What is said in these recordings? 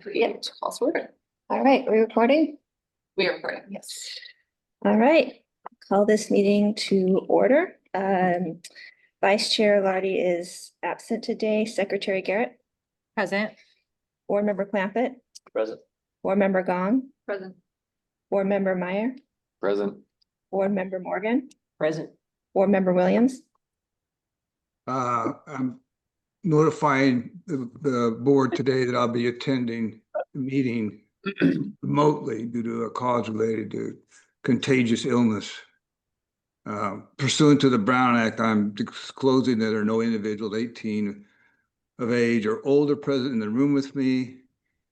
forget to call to order. All right, we're recording. We are recording, yes. All right, call this meeting to order. Vice Chair Lardy is absent today. Secretary Garrett, Present. Board Member Clampett, Present. Board Member Gong, Present. Board Member Meyer, Present. Board Member Morgan, Present. Board Member Williams. I'm notifying the board today that I'll be attending the meeting remotely due to a cause related to contagious illness. Pursuant to the Brown Act, I'm disclosing that there are no individuals 18 of age or older present in the room with me.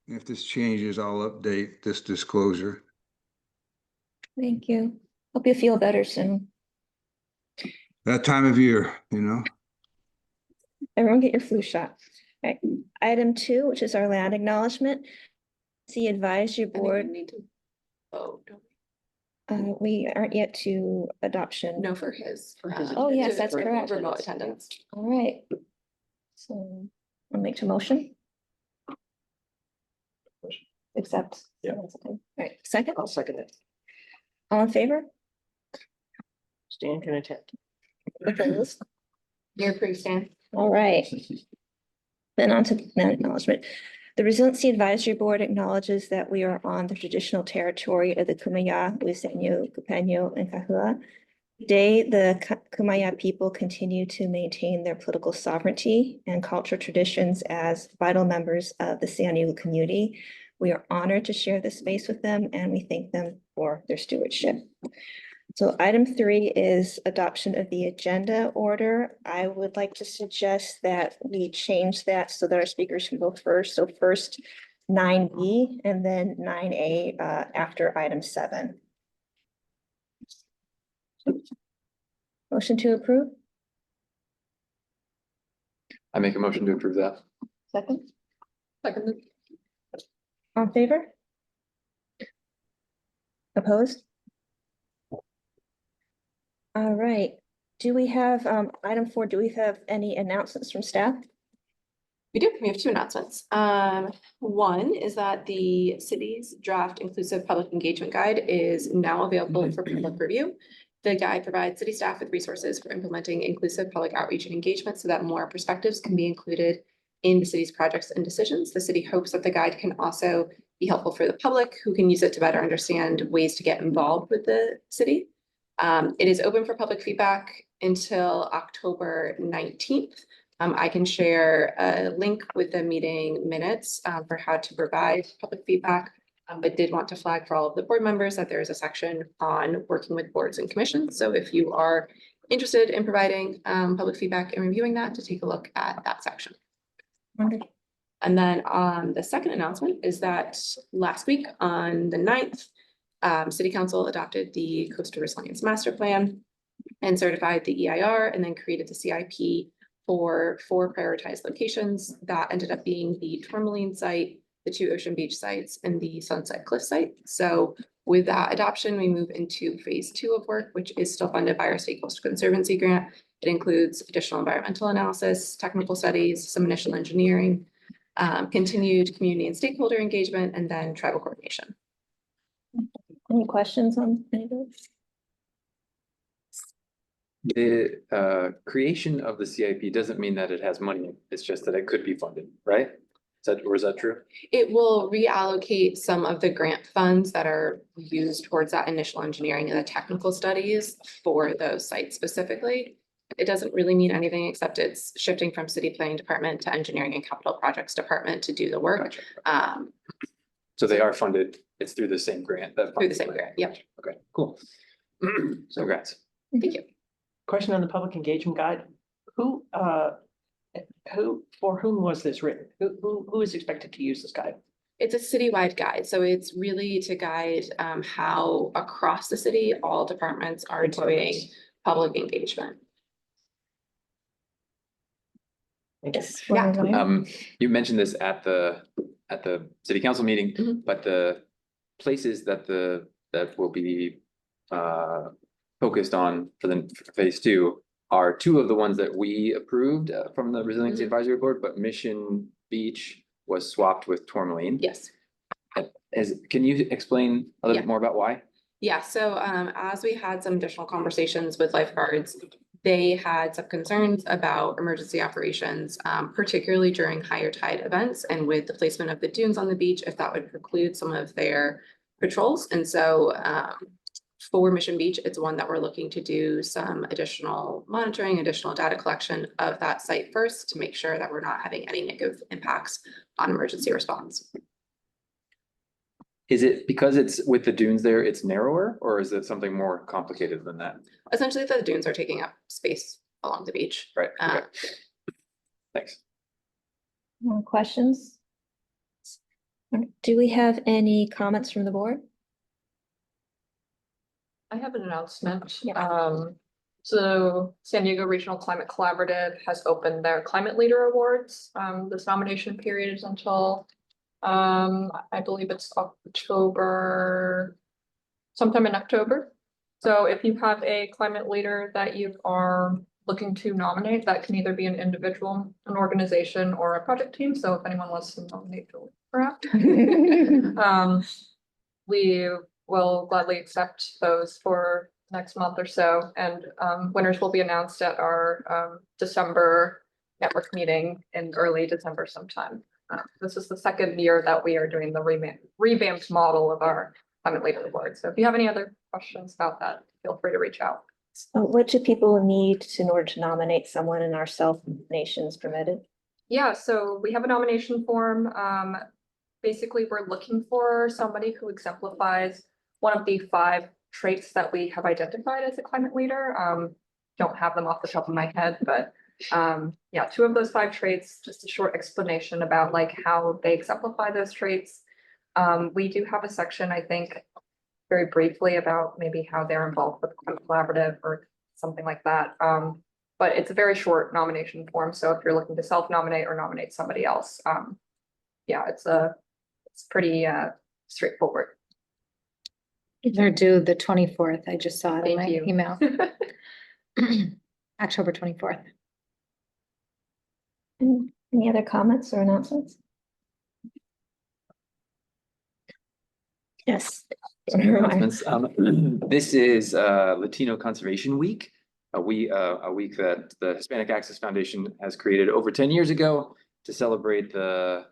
If this changes, I'll update this disclosure. Thank you. Hope you feel better soon. That time of year, you know. Everyone get your flu shot. All right. Item 2, which is our land acknowledgement. The advisory board, Need to vote, don't we aren't yet to adoption. we? No, for his. Oh, yes, that's for correct. Remote attendance. All right. So I'll make a motion. Accept. Yeah. All right, second, I'll second it. all in favor? Stan can attend. Opposed? You're approved, Stan. All right. Then on to land acknowledgement. The Resiliency Advisory Board acknowledges that we are on the traditional territory of the Kumeyaw, Wisenyo, Kupenyo, and Kahua. Today, the Kumeyaw people continue to maintain their political sovereignty and cultural traditions as vital members of the Sianiu community. We are honored to share this space with them, and we thank them for their stewardship. So item 3 is adoption of the agenda order. I would like to suggest that we change that so that our speakers can go first. So first 9B and then 9A after item 7. Motion to approve? I make a motion to approve that. Second? Second. All in favor? Opposed? All right. Do we have item 4? Do we have any announcements from staff? We do, we have 2 announcements. One is that the city's draft inclusive public engagement guide is now available for public review. The guide provides city staff with resources for implementing inclusive public outreach and engagement so that more perspectives can be included in the city's projects and decisions. The city hopes that the guide can also be helpful for the public who can use it to better understand ways to get involved with the city. It is open for public feedback until October 19th. I can share a link with the meeting minutes for how to provide public feedback, but did want to flag for all of the board members that there is a section on working with boards and commissions. So if you are interested in providing public feedback and reviewing that, to take a look at that section. Wonderful. And then the second announcement is that last week on the 9th, City Council adopted the Coastal Resilience Master Plan and certified the EIR and then created the CIP for 4 prioritized locations that ended up being the Tourmaline site, the 2 Ocean Beach sites, and the Sunset Cliff site. So with that adoption, we move into phase 2 of work, which is still funded by our State Coastal Conservancy grant. It includes additional environmental analysis, technical studies, some initial engineering, continued community and stakeholder engagement, and then tribal coordination. Any questions on any of those? The creation of the CIP doesn't mean that it has money. It's just that it could be funded, right? Or is that true? It will reallocate some of the grant funds that are used towards that initial engineering and the technical studies for those sites specifically. It doesn't really mean anything except it's shifting from city planning department to engineering and capital projects department to do the work. Gotcha. So they are funded. It's through the same grant. Through the same grant. Yep. Okay, cool. So congrats. Thank you. Question on the public engagement guide. For whom was this written? Who is expected to use this guide? It's a citywide guide, so it's really to guide how across the city, all departments are doing public engagement. Yes. Yeah. You mentioned this at the city council meeting, Mhm. but the places that will be focused on for phase 2 are 2 of the ones that we approved from the Resiliency Mhm. Advisory Board, but Mission Beach was swapped with tourmaline. Yes. Can you explain a little Yeah. bit more about why? Yeah, so as we had some additional conversations with lifeguards, they had some concerns about emergency operations, particularly during higher tide events and with the placement of the dunes on the beach, if that would preclude some of their patrols. And so for Mission Beach, it's one that we're looking to do some additional monitoring, additional data collection of that site first to make sure that we're not having any negative impacts on emergency response. Is it because it's with the dunes there, it's narrower, or is it something more complicated than that? Essentially, the dunes are taking up space along the beach. Right, okay. Thanks. More questions? Do we have any comments from the board? I have an announcement. Yeah. So San Diego Regional Climate Collaborative has opened their Climate Leader Awards. This nomination period is until, I believe it's October, sometime in October. So if you have a climate leader that you are looking to nominate, that can either be an individual, an organization, or a project team. So if anyone wants to nominate, perhaps. We will gladly accept those for next month or so, and winners will be announced at our December network meeting in early December sometime. This is the second year that we are doing the revamped model of our climate leader award. So if you have any other questions about that, feel free to reach out. What do people need in order to nominate someone in our self-nations permitted? Yeah, so we have a nomination form. Basically, we're looking for somebody who exemplifies one of the 5 traits that we have identified as a climate leader. Don't have them off the top of my head, but yeah, 2 of those 5 traits, just a short explanation about like how they exemplify those traits. We do have a section, I think, very briefly about maybe how they're involved with the collaborative or something like that. But it's a very short nomination form. So if you're looking to self-nominate or nominate somebody else, yeah, it's pretty straightforward. They're due the 24th. I just saw it in Thank my you. email. October 24th. Any other comments or announcements? Yes. Some announcements. This is Latino Conservation Week, a week that the Hispanic Access Foundation has created over 10 years ago to celebrate the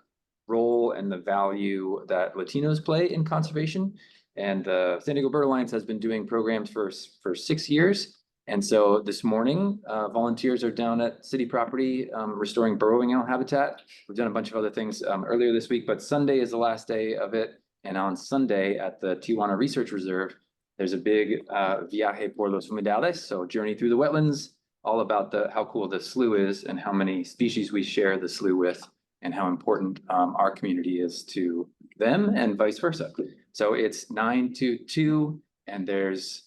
role and the value that Latinos play in conservation. And the San Diego Bird Alliance has been doing programs for 6 years. And so this morning, volunteers are down at city property restoring burrowing owl habitat. We've done a bunch of other things earlier this week, but Sunday is the last day of it. And on Sunday at the Tijuana Research Reserve, there's a big Viaje por los Humedales, so journey through the wetlands, all about how cool the slough is and how many species we share the slough with and how important our community is to them and vice versa. So it's 9 to 2, and there's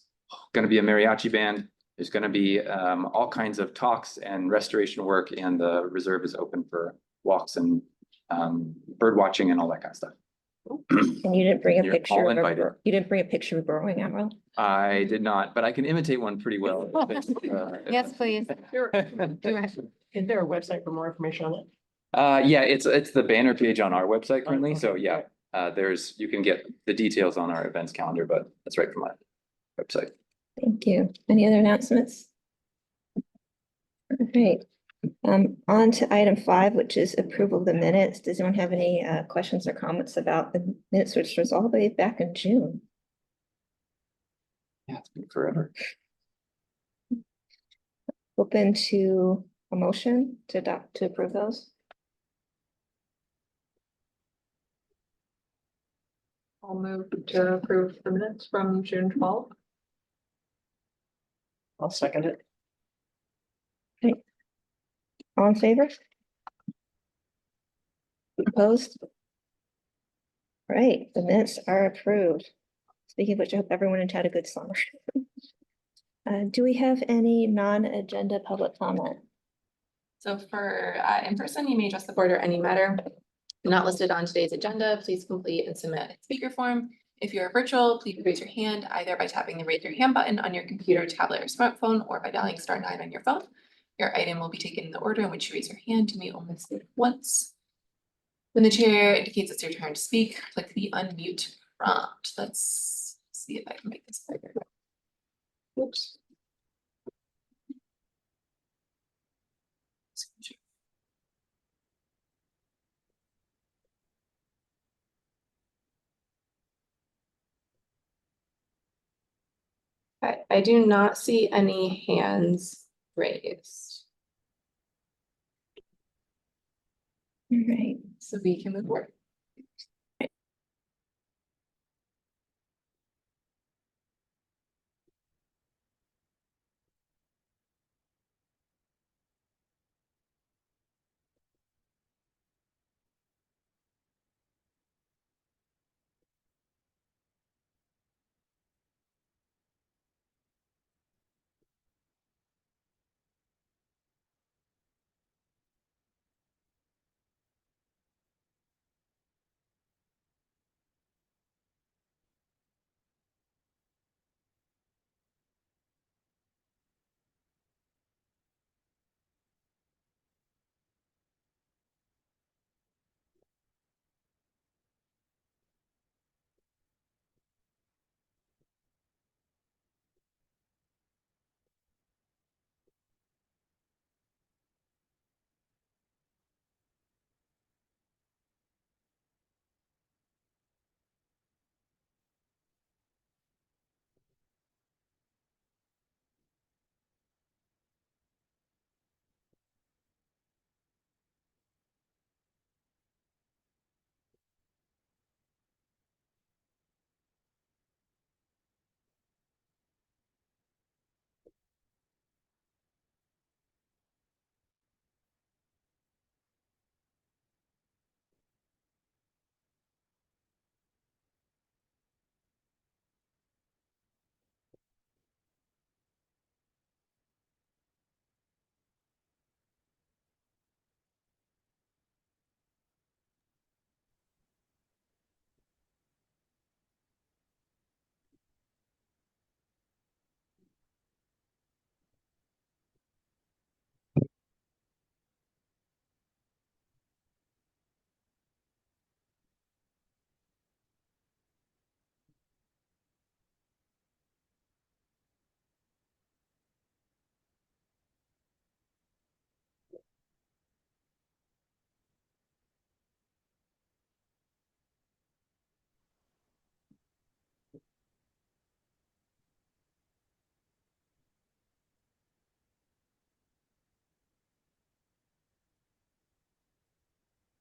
going to be a mariachi band. There's going to be all kinds of talks and restoration work, and the reserve is open for walks and bird watching and all that kind of stuff. And you didn't bring a You're picture all of invited. you didn't bring a picture of a burrowing owl? I did not, but I can imitate one pretty well. Yes, please. Sure. Do it. Is there a website for more information on it? Yeah, it's the banner page on our website currently, so Okay. yeah, you can get the details on our events calendar, but that's right from my website. Thank you. Any other announcements? Great. On to item 5, which is approval of the minutes. Does anyone have any questions or comments about the minutes, which was all the way back in June? Yeah, it's been forever. Open to a motion to approve those? I'll move to approve the minutes from June 12th. I'll second it. All in favor? Opposed? Right, the minutes are approved. Speaking of which, I hope everyone had a good summer. Do we have any non-agenda public comment? So for in person, you may address the board or any matter not listed on today's agenda. Please complete and submit a speaker form. If you're virtual, please raise your hand either by tapping the raise your hand button on your computer, tablet, or smartphone, or by dialing *9 on your phone. Your item will be taken in the order in which you raise your hand. You may only speak once. When the chair indicates it's your turn to speak, click the unmute prompt. Let's see if I can make this bigger. Oops. I do not see any hands raised, Right. so we can move forward.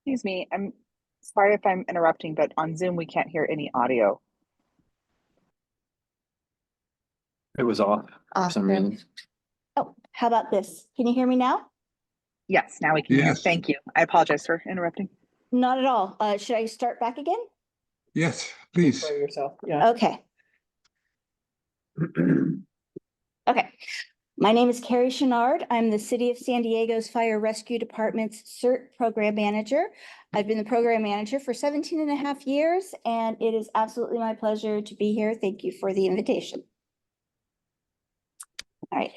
Excuse me, I'm sorry if I'm interrupting, but on Zoom, we can't hear any audio. It was off for some reason. Oh, how about this? Can you hear me now? Yes, now we can hear. Yes. Thank you. I apologize for interrupting. Not at all. Should I start back again? Yes, please. For yourself, yeah. Okay. Okay. My name is Carrie Chenard. I'm the City of San Diego's Fire Rescue Department's CERT Program Manager. I've been the program manager for 17 and a half years, and it is absolutely my pleasure to be here. Thank you for the invitation. All right.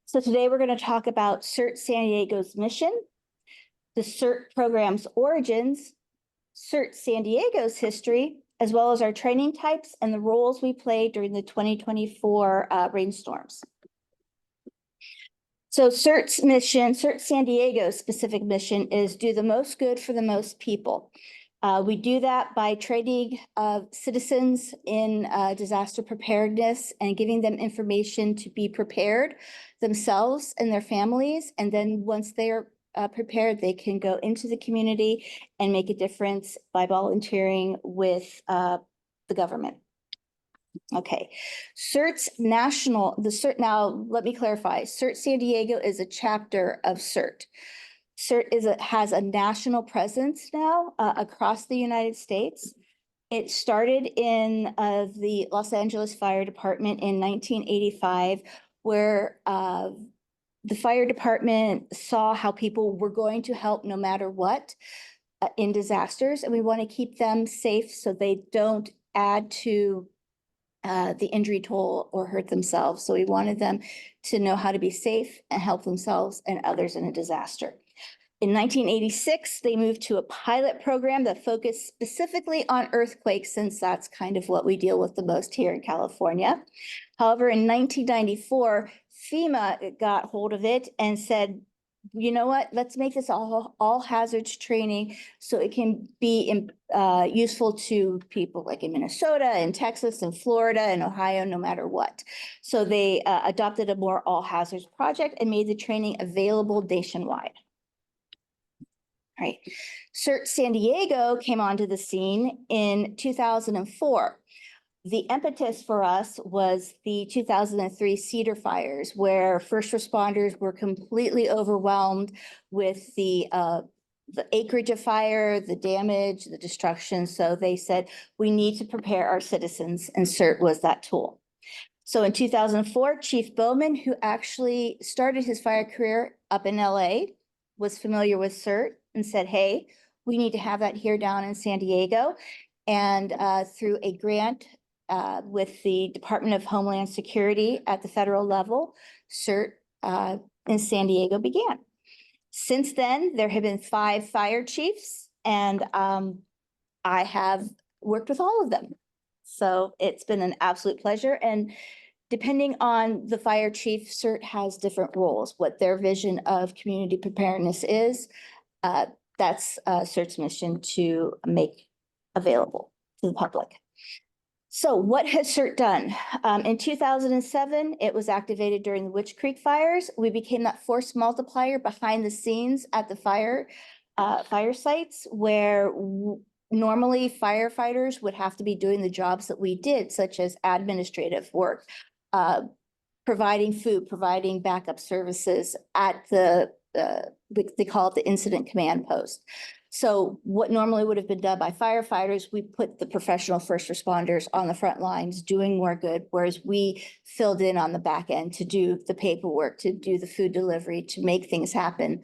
So today we're going to talk about CERT San Diego's mission, the CERT program's origins, CERT San Diego's history, as well as our training types and the roles we played during the 2024 rainstorms. So CERT's mission, CERT San Diego's specific mission is do the most good for the most people. We do that by training citizens in disaster preparedness and giving them information to be prepared themselves and their families. And then once they're prepared, they can go into the community and make a difference by volunteering with the government. Okay, CERT's now let me clarify, CERT San Diego is a chapter of CERT. CERT has a national presence now across the United States. It started in the Los Angeles Fire Department in 1985, where the fire department saw how people were going to help no matter what in disasters, and we want to keep them safe so they don't add to the injury toll or hurt themselves. So we wanted them to know how to be safe and help themselves and others in a disaster. In 1986, they moved to a pilot program that focused specifically on earthquakes, since that's kind of what we deal with the most here in California. However, in 1994, FEMA got hold of it and said, you know what, let's make this all hazards training so it can be useful to people like in Minnesota and Texas and Florida and Ohio, no matter what. So they adopted a more all hazards project and made the training available nationwide. Right. CERT San Diego came onto the scene in 2004. The impetus for us was the 2003 Cedar fires, where first responders were completely overwhelmed with the acreage of fire, the damage, the destruction. So they said, we need to prepare our citizens, and CERT was that tool. So in 2004, Chief Bowman, who actually started his fire career up in LA, was familiar with CERT and said, hey, we need to have that here down in San Diego. And through a grant with the Department of Homeland Security at the federal level, CERT in San Diego began. Since then, there have been 5 fire chiefs, and I have worked with all of them. So it's been an absolute pleasure. And depending on the fire chief, CERT has different roles. What their vision of community preparedness is, that's CERT's mission to make available to the public. So what has CERT done? In 2007, it was activated during the Witch Creek fires. We became that force multiplier behind the scenes at the fire sites, where normally firefighters would have to be doing the jobs that we did, such as administrative work, providing food, providing backup services at they call it the incident command post. So what normally would have been done by firefighters, we put the professional first responders on the front lines doing more good, whereas we filled in on the back end to do the paperwork, to do the food delivery, to make things happen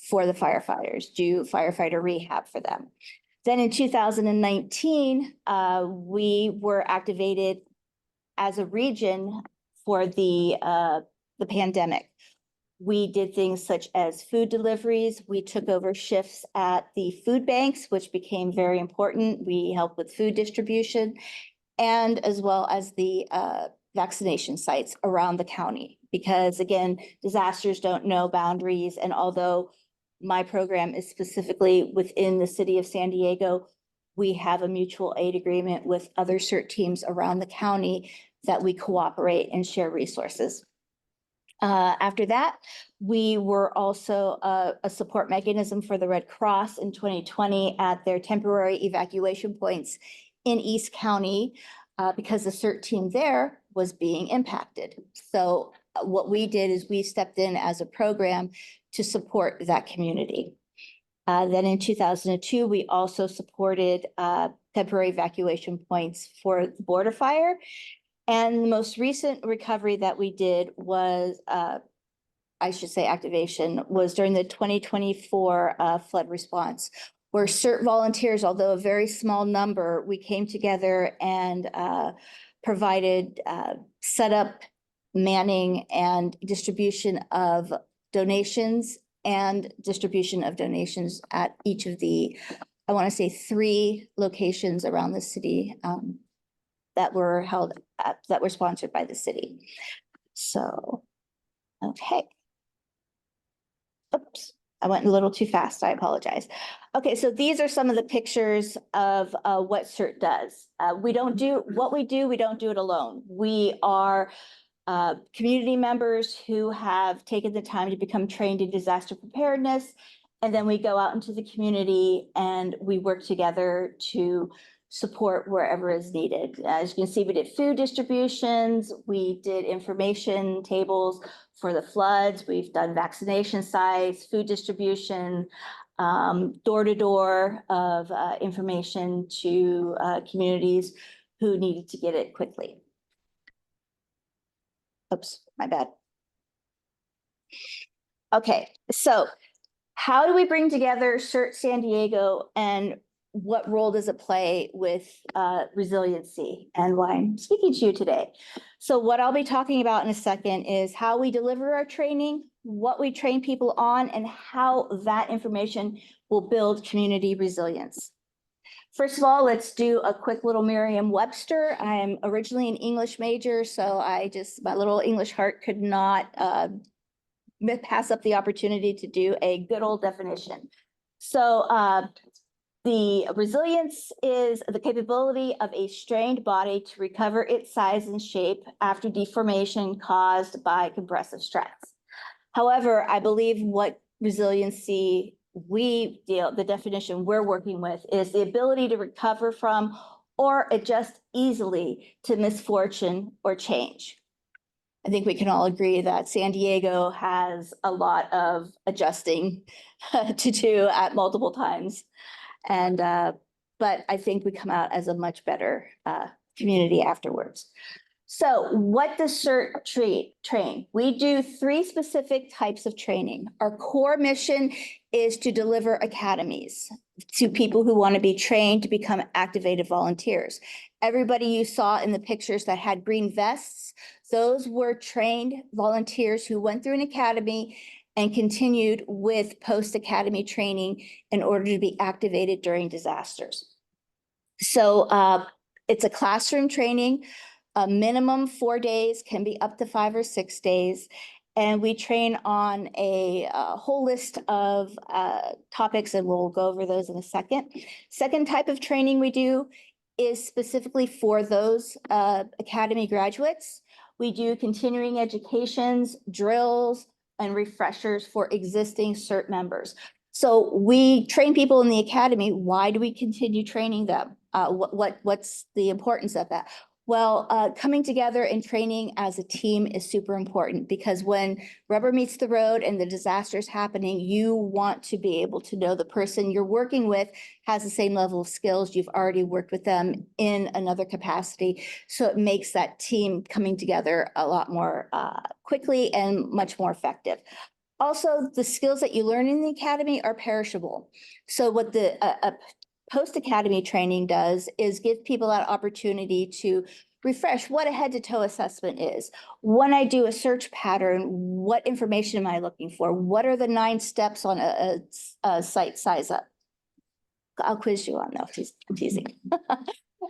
for the firefighters, do firefighter rehab for them. Then in 2019, we were activated as a region for the pandemic. We did things such as food deliveries. We took over shifts at the food banks, which became very important. We helped with food distribution, and as well as the vaccination sites around the county. Because again, disasters don't know boundaries. And although my program is specifically within the city of San Diego, we have a mutual aid agreement with other CERT teams around the county that we cooperate and share resources. After that, we were also a support mechanism for the Red Cross in 2020 at their temporary evacuation points in East County because the CERT team there was being impacted. So what we did is we stepped in as a program to support that community. Then in 2002, we also supported temporary evacuation points for the border fire. And the most recent recovery that we did was, I should say activation, was during the 2024 flood response, where CERT volunteers, although a very small number, we came together and provided setup, manning, and distribution of donations at each of the, I want to say 3 locations around the city that were held at, that were sponsored by the city. So, okay. Oops, I went a little too fast. I apologize. Okay, so these are some of the pictures of what CERT does. We don't do it alone. We are community members who have taken the time to become trained in disaster preparedness. And then we go out into the community and we work together to support wherever is needed. As you can see, we did food distributions, we did information tables for the floods, we've done vaccination sites, food distribution, door-to-door of information to communities who needed to get it quickly. Oops, my bad. Okay, so how do we bring together CERT San Diego, and what role does it play with resiliency and why I'm speaking to you today. So what I'll be talking about in a second is how we deliver our training, what we train people on, and how that information will build community resilience. First of all, let's do a quick little Merriam-Webster. I am originally an English major, so my little English heart could not pass up the opportunity to do a good old definition. So the resilience is the capability of a strained body to recover its size and shape after deformation caused by compressive stress. However, I believe what resiliency the definition we're working with is the ability to recover from or adjust easily to misfortune or change. I think we can all agree that San Diego has a lot of adjusting to do at multiple times. And, but I think we come out as a much better community afterwards. So what does CERT train? We do 3 specific types of training. Our core mission is to deliver academies to people who want to be trained to become activated volunteers. Everybody you saw in the pictures that had green vests, those were trained volunteers who went through an academy and continued with post-academy training in order to be activated during disasters. So it's a classroom training. A minimum 4 days, can be up to 5 or 6 days. And we train on a whole list of topics, and we'll go over those in a second. Second type of training we do is specifically for those academy graduates. We do continuing educations, drills, and refreshers for existing CERT members. So we train people in the academy. Why do we continue training them? What's the importance of that? Well, coming together and training as a team is super important, because when rubber meets the road and the disaster is happening, you want to be able to know the person you're working with has the same level of skills. You've already worked with them in another capacity. So it makes that team coming together a lot more quickly and much more effective. Also, the skills that you learn in the academy are perishable. So what the post-academy training does is give people that opportunity to refresh what a head-to-toe assessment is. When I do a search pattern, what information am I looking for? What are the 9 steps on a site size up? I'll quiz you on that. I'm teasing.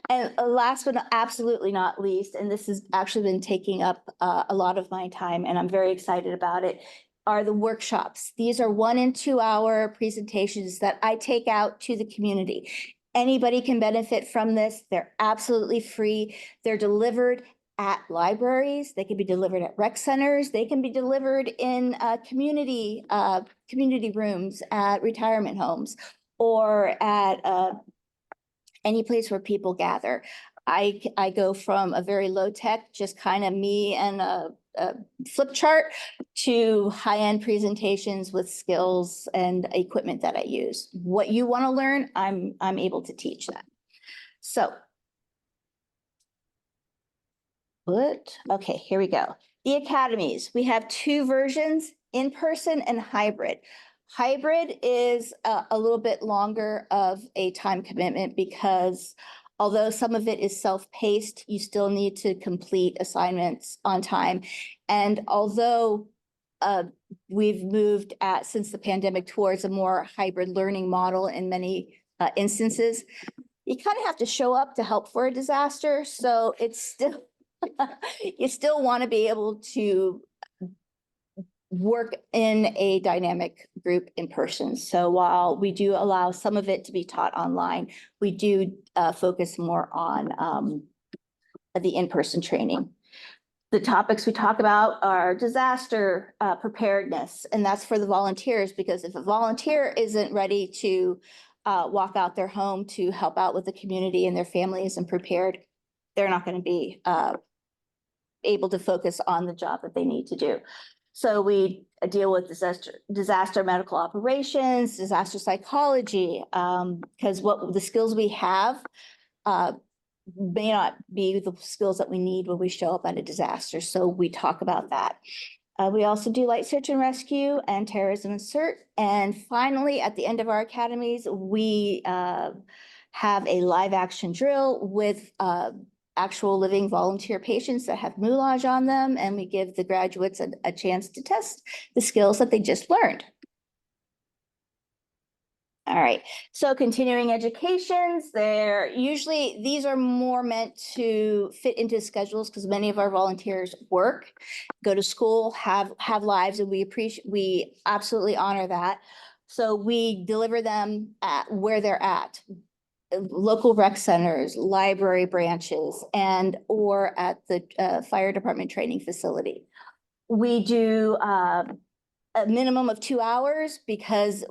And last but absolutely not least, and this has actually been taking up a lot of my time, and I'm very excited about it, are the workshops. These are 1 and 2 hour presentations that I take out to the community. Anybody can benefit from this. They're absolutely free. They're delivered at libraries. They can be delivered at rec centers. They can be delivered in community rooms at retirement homes, or at any place where people gather. I go from a very low tech, just kind of me and a flip chart, to high-end presentations with skills and equipment that I use. What you want to learn, I'm able to teach that. So, okay, here we go. The academies, we have 2 versions, in person and hybrid. Hybrid is a little bit longer of a time commitment, because although some of it is self-paced, you still need to complete assignments on time. And although we've moved since the pandemic towards a more hybrid learning model in many instances, you kind of have to show up to help for a disaster. So it's still, you still want to be able to work in a dynamic group in person. So while we do allow some of it to be taught online, we do focus more on the in-person training. The topics we talk about are disaster preparedness, and that's for the volunteers, because if a volunteer isn't ready to walk out their home to help out with the community and their family isn't prepared, they're not going to be able to focus on the job that they need to do. So we deal with disaster medical operations, disaster psychology, because what the skills we have may not be the skills that we need when we show up at a disaster. So we talk about that. We also do light search and rescue and terrorism and CERT. And finally, at the end of our academies, we have a live action drill with actual living volunteer patients that have moulage on them, and we give the graduates a chance to test the skills that they just learned. All right, so continuing educations, these are more meant to fit into schedules because many of our volunteers work, go to school, have lives, and we absolutely honor that. So we deliver them at where they're at, local rec centers, library branches, or at the fire department training facility. We do a minimum of 2 hours because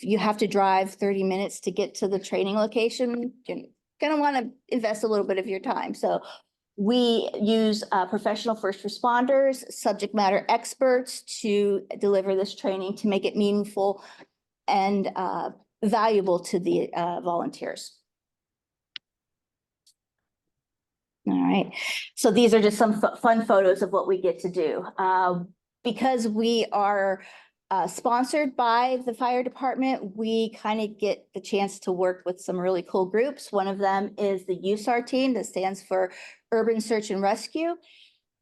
you have to drive 30 minutes to get to the training location. You're gonna want to invest a little bit of your time. So we use professional first responders, subject matter experts to deliver this training to make it meaningful and valuable to the volunteers. All right, so these are just some fun photos of what we get to do. Because we are sponsored by the fire department, we kind of get the chance to work with some really cool groups. One of them is the USAR team, that stands for Urban Search and Rescue.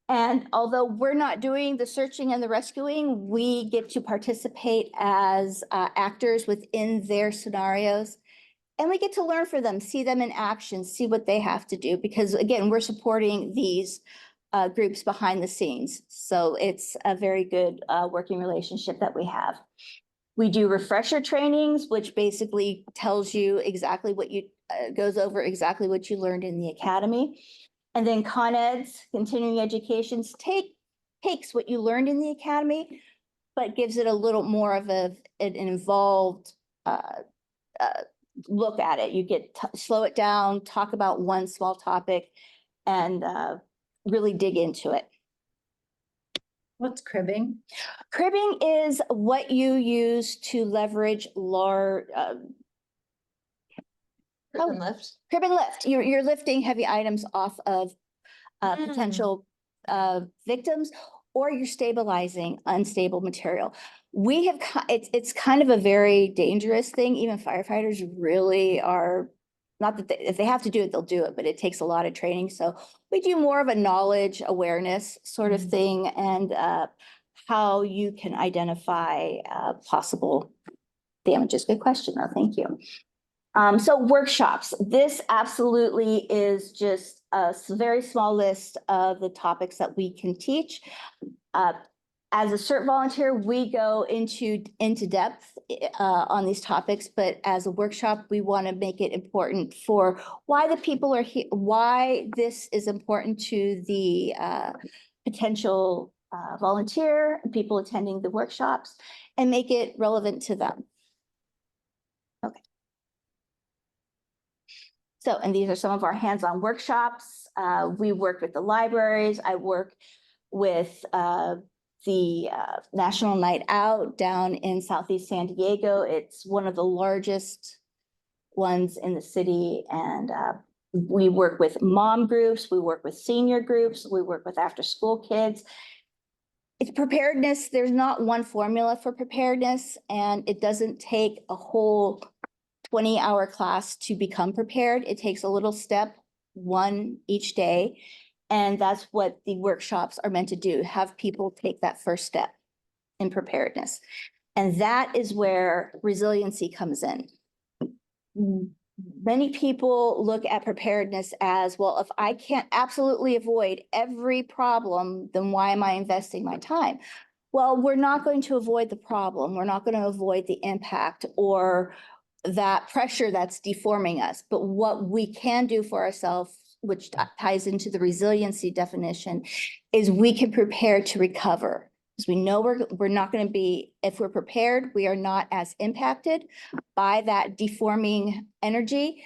And although we're not doing the searching and the rescuing, we get to participate as actors within their scenarios. And we get to learn from them, see them in action, see what they have to do, because again, we're supporting these groups behind the scenes. So it's a very good working relationship that we have. We do refresher trainings, which basically tells you exactly what you, goes over exactly what you learned in the academy. And then ConEds, continuing educations, takes what you learned in the academy, but gives it a little more of an involved look at it. You get slow it down, talk about one small topic, and really dig into it. What's cribbing? Cribbing is what you use to leverage large Crib and lift? crib and lift. You're lifting heavy items off of potential victims, or you're stabilizing unstable material. We have, it's kind of a very dangerous thing. Even firefighters really are, not that if they have to do it, they'll do it, but it takes a lot of training. So we do more of a knowledge awareness sort of thing, and how you can identify possible damages. Good question though, thank you. So workshops, this absolutely is just a very small list of the topics that we can teach. As a CERT volunteer, we go into depth on these topics, but as a workshop, we want to make it important for why the people are here, why this is important to the potential volunteer, people attending the workshops, and make it relevant to them. Okay. So, and these are some of our hands-on workshops. We work with the libraries. I work with the National Night Out down in Southeast San Diego. It's one of the largest ones in the city. And we work with mom groups, we work with senior groups, we work with after-school kids. It's preparedness. There's not one formula for preparedness, and it doesn't take a whole 20-hour class to become prepared. It takes a little step, one each day. And that's what the workshops are meant to do, have people take that first step in preparedness. And that is where resiliency comes in. Many people look at preparedness as, well, if I can't absolutely avoid every problem, then why am I investing my time? Well, we're not going to avoid the problem. We're not going to avoid the impact or that pressure that's deforming us. But what we can do for ourselves, which ties into the resiliency definition, is we can prepare to recover. Because we know we're not going to be, if we're prepared, we are not as impacted by that deforming energy.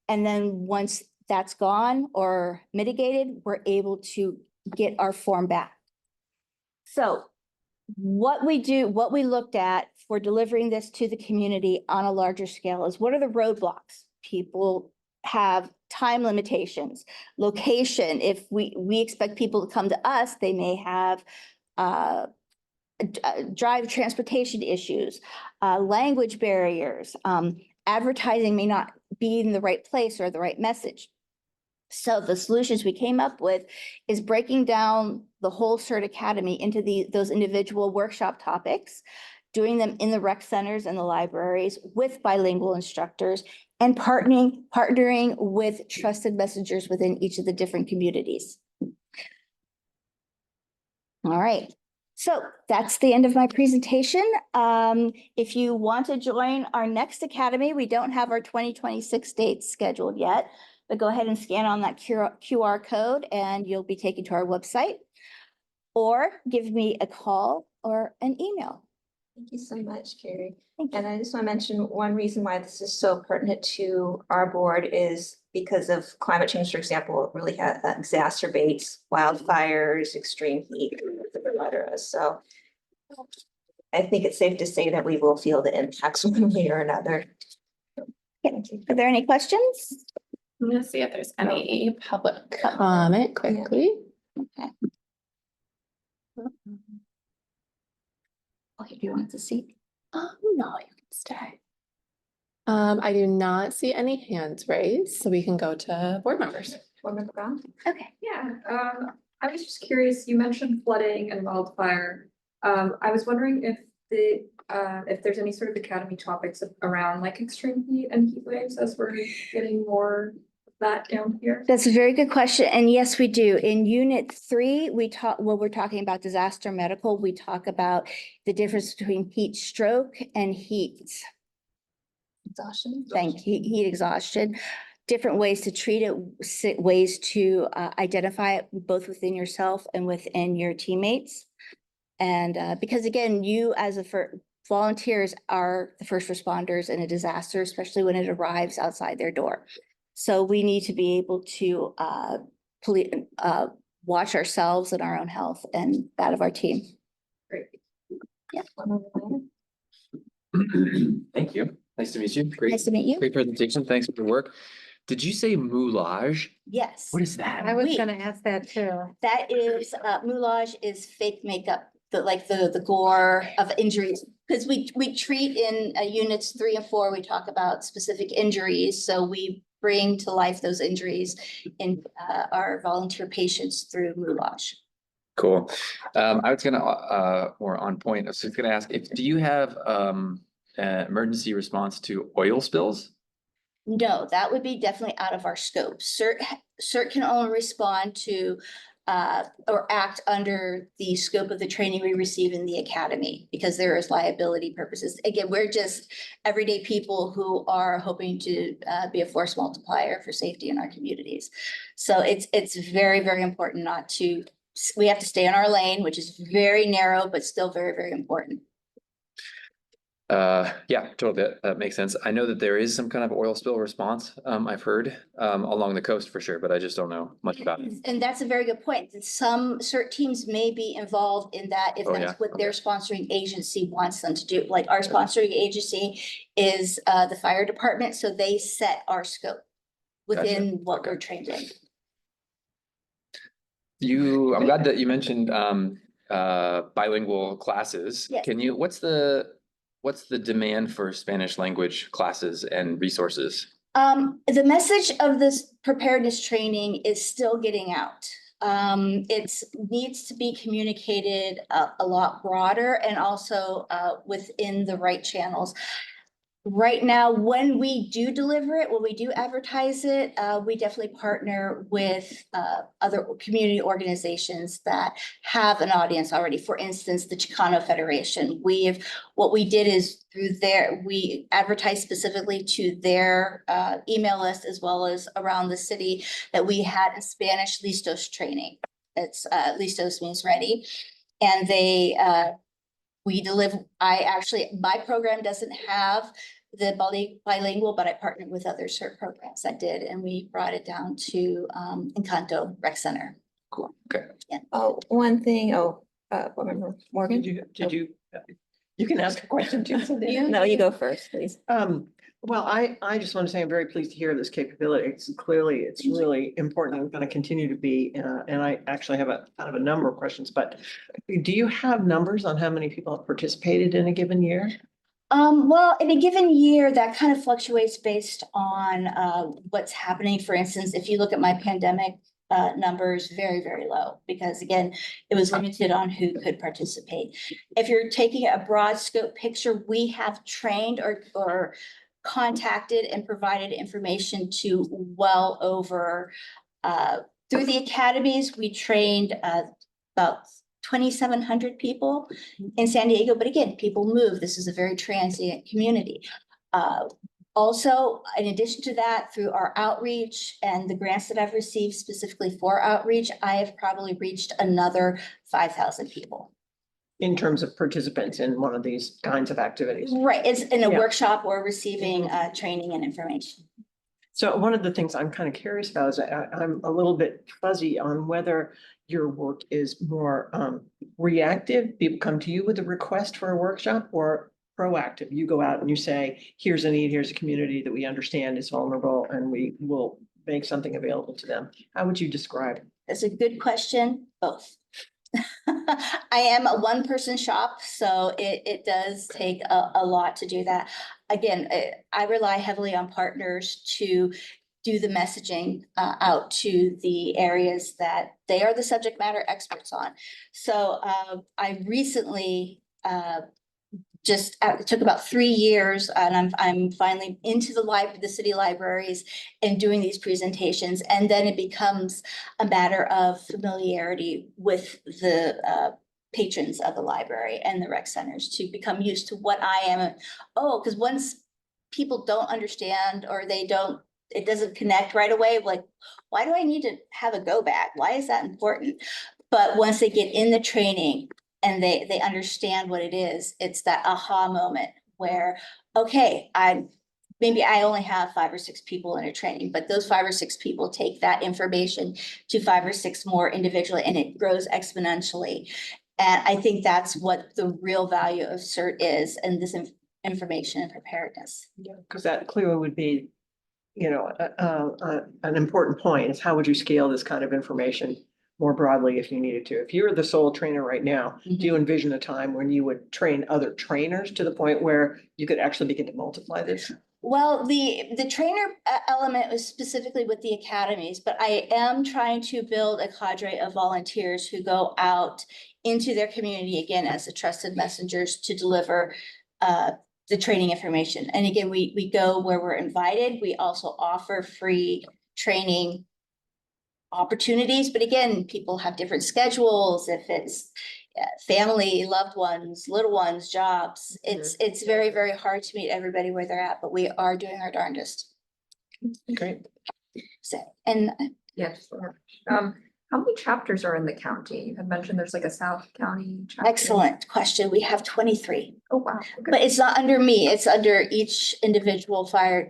And then once that's gone or mitigated, we're able to get our form back. So what we do, what we looked at for delivering this to the community on a larger scale is, what are the roadblocks? People have time limitations, location. If we expect people to come to us, they may have drive transportation issues, language barriers, advertising may not be in the right place or the right message. So the solutions we came up with is breaking down the whole CERT Academy into those individual workshop topics, doing them in the rec centers and the libraries with bilingual instructors, and partnering with trusted messengers within each of the different communities. All right, so that's the end of my presentation. If you want to join our next academy, we don't have our 2026 dates scheduled yet, but go ahead and scan on that QR code and you'll be taken to our website, or give me a call or an email. Thank you so much, Carrie. And I just want to mention one reason why this is so pertinent to our board is because of climate change, for example, it really exacerbates wildfires, extreme heat, etc. So I think it's safe to say that we will feel the impacts one way or another. Are there any questions? I'm gonna see if there's any public comment quickly. Okay. Okay, do you want to see? No, you can stay. I do not see any hands raised, so we can go to board members. Board Member Brown? Okay. Yeah, I was just curious, you mentioned flooding and wildfire. I was wondering if there's any sort of academy topics around like extreme heat and heat waves as we're getting more of that down here. That's a very good question. And yes, we do. In Unit 3, we talk, when we're talking about disaster medical, we talk about the difference between heat stroke and heat exhaustion. Thank you, heat exhaustion. Different ways to treat it, ways to identify it both within yourself and within your teammates. And because again, you as volunteers are the first responders in a disaster, especially when it arrives outside their door. So we need to be able to watch ourselves and our own health and that of our team. Great. Yeah. Thank you. Nice to meet you. Great. Nice to meet you. Great presentation. Thanks for your work. Did you say moulage? Yes. What is that? I was We- gonna ask that too. That is, moulage is fake makeup, the gore of injuries. Because we treat in units 3 and 4, we talk about specific injuries. So we bring to life those injuries in our volunteer patients through moulage. Cool. I was gonna, more on point, I was just gonna ask, do you have, emergency response to oil spills? No, that would be definitely out of our scope. CERT can only respond to or act under the scope of the training we receive in the academy, because there is liability purposes. Again, we're just everyday people who are hoping to be a force multiplier for safety in our communities. So it's very, very important we have to stay in our lane, which is very narrow, but still very, very important. Yeah, totally. That makes sense. I know that there is some kind of oil spill response, I've heard, along the coast for sure, but I just don't know much about it. And that's a very good point. Some CERT teams may be involved in that if Oh, that's yeah? what their Okay. sponsoring agency wants them to do. Like our sponsoring agency is the fire department, so they set our scope within what we're trained in. I'm glad that you mentioned, bilingual classes. Yes. Can you, what's the demand for Spanish language classes and resources? The message of this preparedness training is still getting out. It needs to be communicated a lot broader and also within the right channels. Right now, when we do deliver it, when we do advertise it, we definitely partner with other community organizations that have an audience already. For instance, the Chicano Federation. What we did is we advertised specifically to their email list as well as around the city that we had a Spanish listos training. It's listos means ready. And my program doesn't have the bilingual, but I partnered with other CERT programs that did, and we brought it down to Encanto Rec Center. Cool. Okay. Yeah. Oh, one thing, remember Morgan? Did you, you can ask a question too. Cynthia. No, you go first, please. Well, I just want to say I'm very pleased to hear this capability. Clearly, it's really important and going to continue to be. And I actually have kind of a number of questions, but do you have numbers on how many people have participated in a given year? Well, in a given year, that kind of fluctuates based on what's happening. For instance, if you look at my pandemic numbers, very, very low, because again, it was limited on who could participate. If you're taking a broad scope picture, we have trained or contacted and provided information to well over through the academies, we trained about 2,700 people in San Diego. But again, people move. This is a very transient community. Also, in addition to that, through our outreach and the grants that I've received specifically for outreach, I have probably reached another 5,000 people. In terms of participants in one of these kinds of activities. Right, it's in a Yeah. workshop or receiving training and information. So one of the things I'm kind of curious about is I'm a little bit fuzzy on whether your work is more reactive. People come to you with a request for a workshop, or proactive. You go out and you say, here's a need, here's a community that we understand is vulnerable, and we will make something available to them. How would you describe? That's a good question, both. I am a one-person shop, so it does take a lot to do that. Again, I rely heavily on partners to do the messaging out to the areas that they are the subject matter experts on. So I recently it took about 3 years, and I'm finally into the city libraries and doing these presentations. And then it becomes a matter of familiarity with the patrons of the library and the rec centers to become used to what I am. Oh, because once people don't understand, or it doesn't connect right away, like, why do I need to have a go bag? Why is that important? But once they get in the training, and they understand what it is, it's that aha moment where, okay, maybe I only have 5 or 6 people in a training, but those 5 or 6 people take that information to 5 or 6 more individually, and it grows exponentially. And I think that's what the real value of CERT is, and this information and preparedness. Yeah, because that clearly would be, an important point is how would you scale this kind of information more broadly if you needed to? If you were the sole trainer right now, do you envision a time when you would train other trainers to the point where you could actually begin to multiply this? Well, the trainer element was specifically with the academies, but I am trying to build a cadre of volunteers who go out into their community again as the trusted messengers to deliver the training information. And again, we go where we're invited. We also offer free training opportunities, but again, people have different schedules. If it's family, loved ones, little ones, jobs, it's very, very hard to meet everybody where they're at, but we are doing our darndest. Great. So, and Yes. How many chapters are in the county? You had mentioned there's like a South County chapter. excellent question. We have 23, Oh, wow. Okay. but it's not under me. It's under each individual fire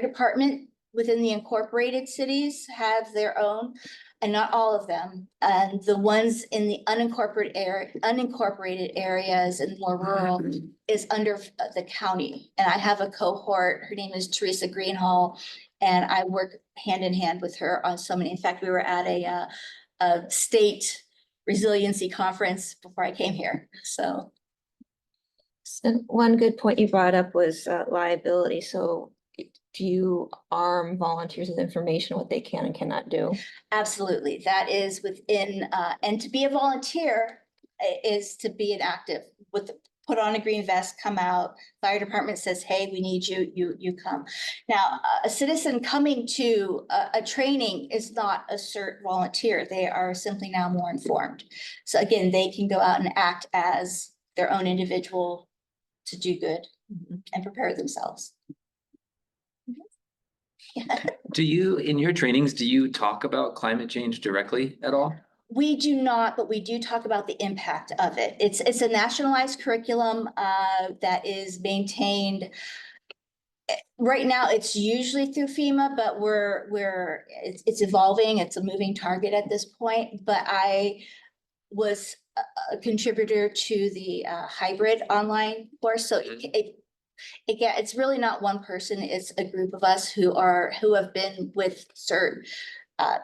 department within the incorporated cities have their own, and not all of them. And the ones in the unincorporated areas and more rural is under the county. And I have a cohort, her name is Teresa Greenhall, and I work hand in hand with her on so many. In fact, we were at a state resiliency conference before I came here, so. And one good point you brought up was liability. So do you arm volunteers with information, what they can and cannot do? Absolutely, that is within, and to be a volunteer is to be an active put on a green vest, come out, fire department says, hey, we need you, you come. Now, a citizen coming to a training is not a CERT volunteer. They are simply now more informed. So again, they can go out and act as their own individual to do good and prepare themselves. Do you, in your trainings, do you talk about climate change directly at all? We do not, but we do talk about the impact of it. It's a nationalized curriculum that is maintained. Right now, it's usually through FEMA, but it's evolving. It's a moving target at this point. But I was a contributor to the hybrid online course, so it's really not one person. It's a group of us who have been with CERT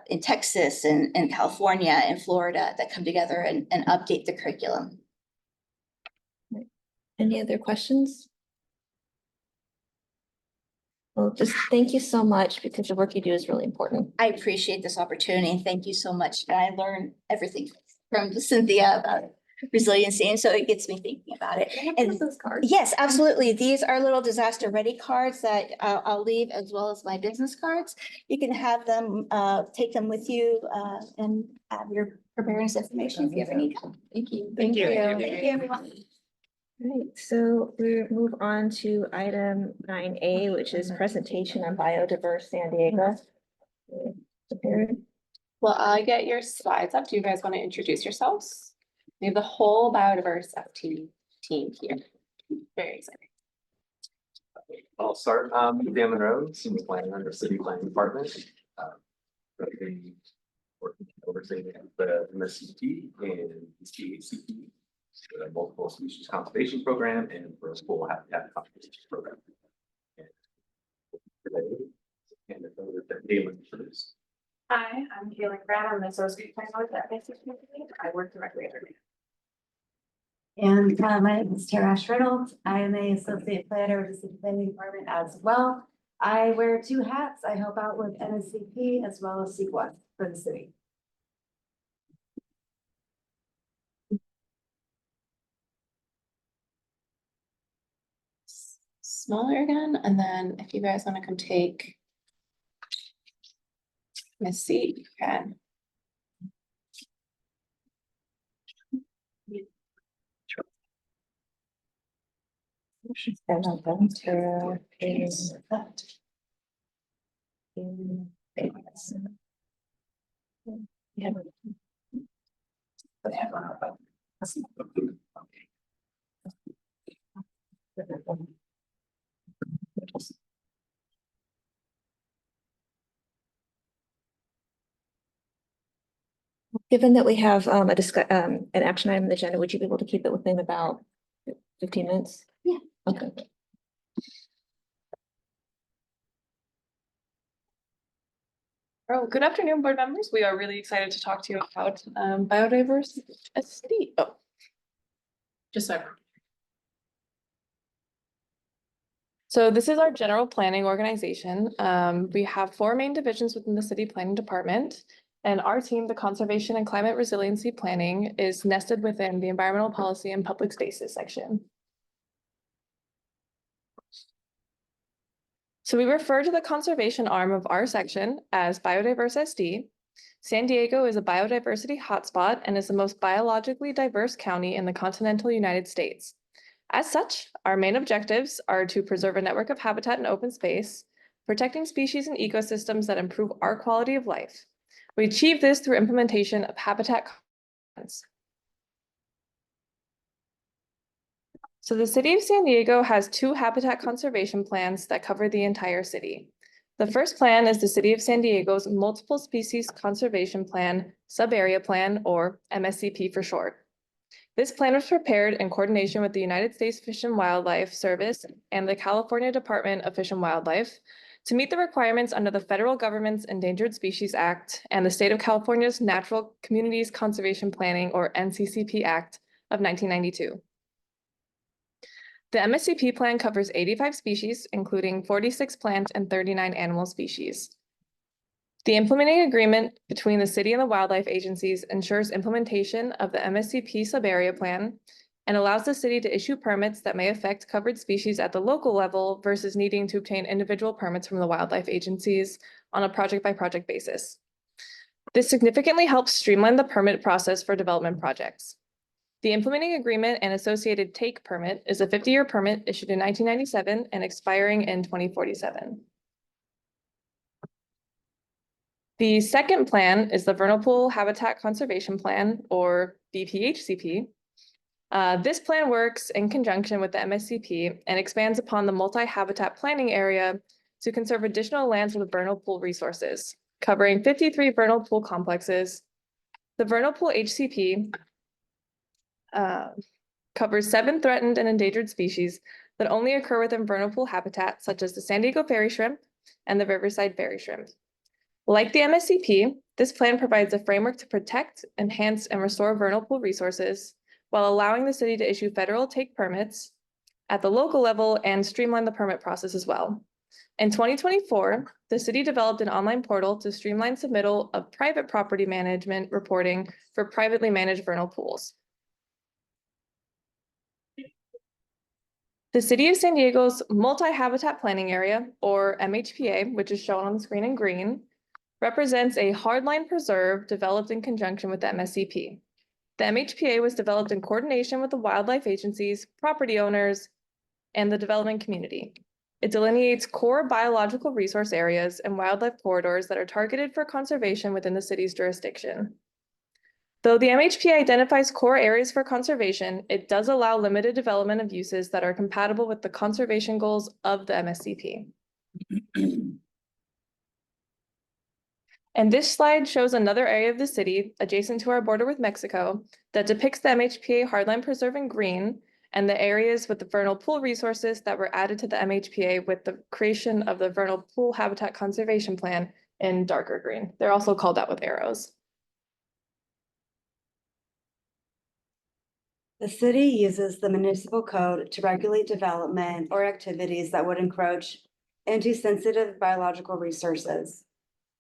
in Texas and California and Florida that come together and update the curriculum. Any other questions? Well, just thank you so much because the work you do is really important. I appreciate this opportunity. Thank you so much. And I learned everything from Cynthia about resiliency. And so it gets me thinking about it. And Those cards. yes, absolutely. These are little disaster ready cards that I'll leave as well as my business cards. You can have them, take them with you and have your preparedness information if you ever need help. Thank you. Thank you. Thank you, everyone. Right, so we move on to item 9A, which is presentation on biodiverse San Diego. Prepared. Well, I get your slides up. Do you guys want to introduce yourselves? We have the whole biodiverse FT team here. Very exciting. I'll start, Dan Monroe, senior planner under City Planning Department. I've been working overseeing the MSCP and CHCP, the multiple species conservation program and for a full habitat conservation program. And today, and Galen for this. Hi, I'm Kaylin Brown. I'm an associate planner with the FAC. I work directly under me. And my name is Tara Ash Reynolds. I am a associate planner with the city planning department as well. I wear two hats. I help out with NSCP as well as CEQA for the city. Smaller again, and then if you guys want to come take my seat, you can. And then Tara is Yeah. Given that we have an action item on the agenda, would you be able to keep it within about 15 minutes? Yeah. Okay. Oh, good afternoon, board members. We are really excited to talk to you about biodiversity. Oh. Just so. So this is our general planning organization. We have 4 main divisions within the city planning department. And our team, the Conservation and Climate Resiliency Planning, is nested within the Environmental Policy and Public Spaces section. So we refer to the conservation arm of our section as Biodiverse SD. San Diego is a biodiversity hotspot and is the most biologically diverse county in the continental United States. As such, our main objectives are to preserve a network of habitat and open space, protecting species and ecosystems that improve our quality of life. We achieve this through implementation of habitat plans. So the city of San Diego has 2 habitat conservation plans that cover the entire city. The first plan is the City of San Diego's Multiple Species Conservation Plan, Sub-Area Plan, or MSCP for short. This plan was prepared in coordination with the United States Fish and Wildlife Service and the California Department of Fish and Wildlife to meet the requirements under the federal government's Endangered Species Act and the state of California's Natural Communities Conservation Planning, or NCCP Act of 1992. The MSCP plan covers 85 species, including 46 plant and 39 animal species. The implementing agreement between the city and the wildlife agencies ensures implementation of the MSCP sub-area plan and allows the city to issue permits that may affect covered species at the local level versus needing to obtain individual permits from the wildlife agencies on a project-by-project basis. This significantly helps streamline the permit process for development projects. The implementing agreement and associated take permit is a 50-year permit issued in 1997 and expiring in 2047. The second plan is the Vernal Pool Habitat Conservation Plan, or VPHCP. This plan works in conjunction with the MSCP and expands upon the multi-habitat planning area to conserve additional lands with vernal pool resources, covering 53 vernal pool complexes. The Vernal Pool HCP covers 7 threatened and endangered species that only occur within vernal pool habitat, such as the San Diego fairy shrimp and the Riverside fairy shrimp. Like the MSCP, this plan provides a framework to protect, enhance, and restore vernal pool resources while allowing the city to issue federal take permits at the local level and streamline the permit process as well. In 2024, the city developed an online portal to streamline submittal of private property management reporting for privately managed vernal pools. The City of San Diego's Multi-Habitat Planning Area, or MHPA, which is shown on the screen in green, represents a hardline preserve developed in conjunction with the MSCP. The MHPA was developed in coordination with the wildlife agencies, property owners, and the development community. It delineates core biological resource areas and wildlife corridors that are targeted for conservation within the city's jurisdiction. Though the MHPA identifies core areas for conservation, it does allow limited development of uses that are compatible with the conservation goals of the MSCP. And this slide shows another area of the city adjacent to our border with Mexico that depicts the MHPA hardline preserve in green and the areas with the vernal pool resources that were added to the MHPA with the creation of the Vernal Pool Habitat Conservation Plan in darker green. They're also called out with arrows. The city uses the municipal code to regulate development or activities that would encroach into sensitive biological resources.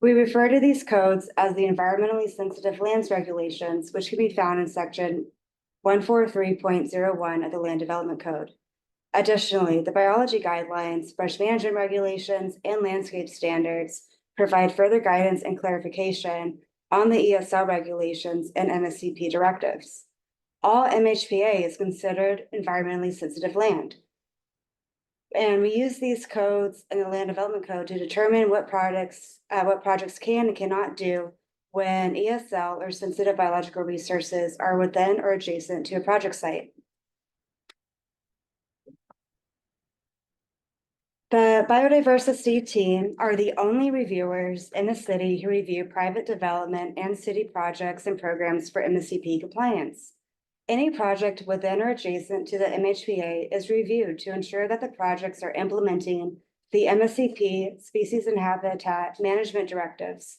We refer to these codes as the environmentally sensitive lands regulations, which can be found in section 143.01 of the Land Development Code. Additionally, the biology guidelines, brush management regulations, and landscape standards provide further guidance and clarification on the ESL regulations and MSCP directives. All MHPA is considered environmentally sensitive land. And we use these codes in the Land Development Code to determine what projects can and cannot do when ESL or sensitive biological resources are within or adjacent to a project site. The biodiversity team are the only reviewers in the city who review private development and city projects and programs for MSCP compliance. Any project within or adjacent to the MHPA is reviewed to ensure that the projects are implementing the MSCP species and habitat management directives.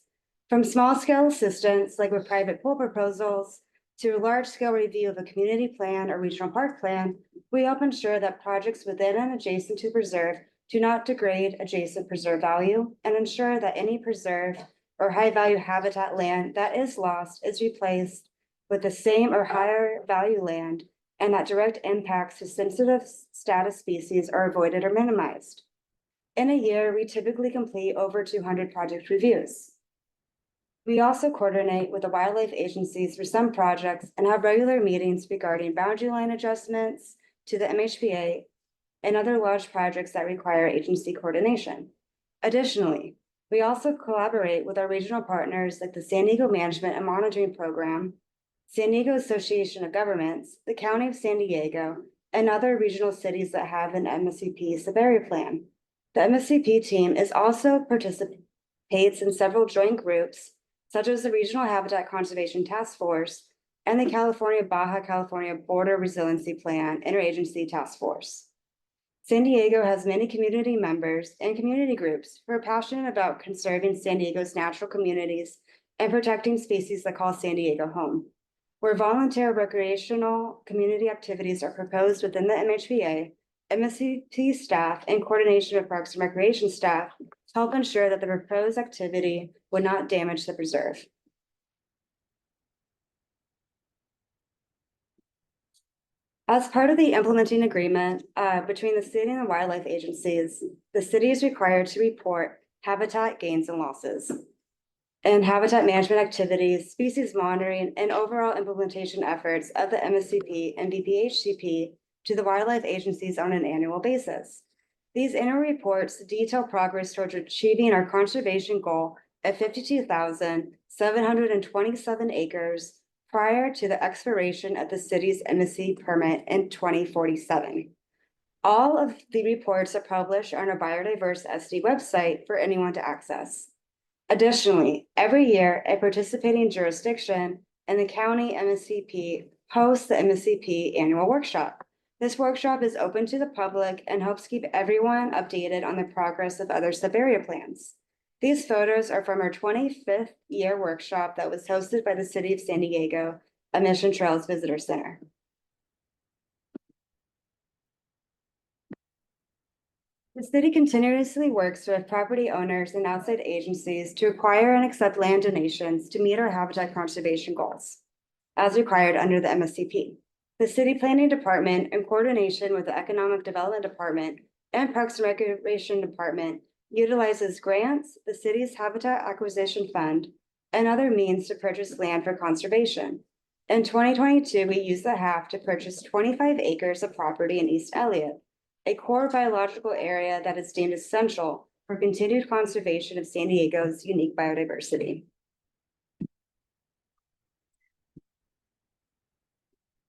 From small-scale assistance, like with private pool proposals, to a large-scale review of a community plan or regional park plan, we help ensure that projects within and adjacent to preserve do not degrade adjacent preserve value and ensure that any preserve or high-value habitat land that is lost is replaced with the same or higher value land, and that direct impacts to sensitive status species are avoided or minimized. In a year, we typically complete over 200 project reviews. We also coordinate with the wildlife agencies for some projects and have regular meetings regarding boundary line adjustments to the MHPA and other large projects that require agency coordination. Additionally, we also collaborate with our regional partners like the San Diego Management and Monitoring Program, San Diego Association of Governments, the County of San Diego, and other regional cities that have an MSCP sub-area plan. The MSCP team is also participates in several joint groups, such as the Regional Habitat Conservation Task Force and the California-Baja California Border Resiliency Plan Interagency Task Force. San Diego has many community members and community groups who are passionate about conserving San Diego's natural communities and protecting species that call San Diego home. Where volunteer recreational community activities are proposed within the MHPA, MSCP staff, in coordination with Parks and Recreation staff, help ensure that the proposed activity would not damage the preserve. As part of the implementing agreement between the city and the wildlife agencies, the city is required to report habitat gains and losses and habitat management activities, species monitoring, and overall implementation efforts of the MSCP and BPHCP to the wildlife agencies on an annual basis. These annual reports detail progress towards achieving our conservation goal of 52,727 acres prior to the expiration of the city's MSC permit in 2047. All of the reports are published on our biodiverse SD website for anyone to access. Additionally, every year, a participating jurisdiction in the county MSCP hosts the MSCP annual workshop. This workshop is open to the public and helps keep everyone updated on the progress of other sub-area plans. These photos are from our 25th year workshop that was hosted by the City of San Diego at Mission Trails Visitor Center. The city continuously works with property owners and outside agencies to acquire and accept land donations to meet our habitat conservation goals, as required under the MSCP. The City Planning Department, in coordination with the Economic Development Department and Parks and Recreation Department, utilizes grants, the city's Habitat Acquisition Fund, and other means to purchase land for conservation. In 2022, we used the HAF to purchase 25 acres of property in East Elliott, a core biological area that is deemed essential for continued conservation of San Diego's unique biodiversity.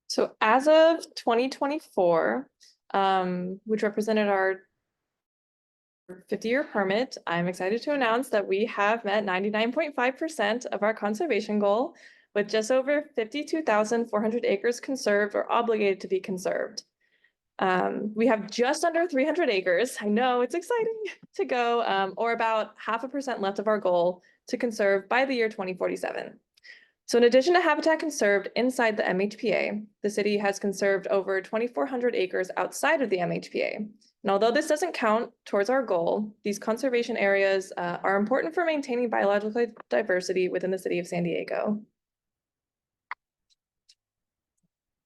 So as of 2024, which represented our 50-year permit, I'm excited to announce that we have met 99.5% of our conservation goal, with just over 52,400 acres conserved or obligated to be conserved. We have just under 300 acres. I know it's exciting to go, or about 0.5% left of our goal to conserve by the year 2047. So in addition to habitat conserved inside the MHPA, the city has conserved over 2,400 acres outside of the MHPA. And although this doesn't count towards our goal, these conservation areas are important for maintaining biological diversity within the city of San Diego.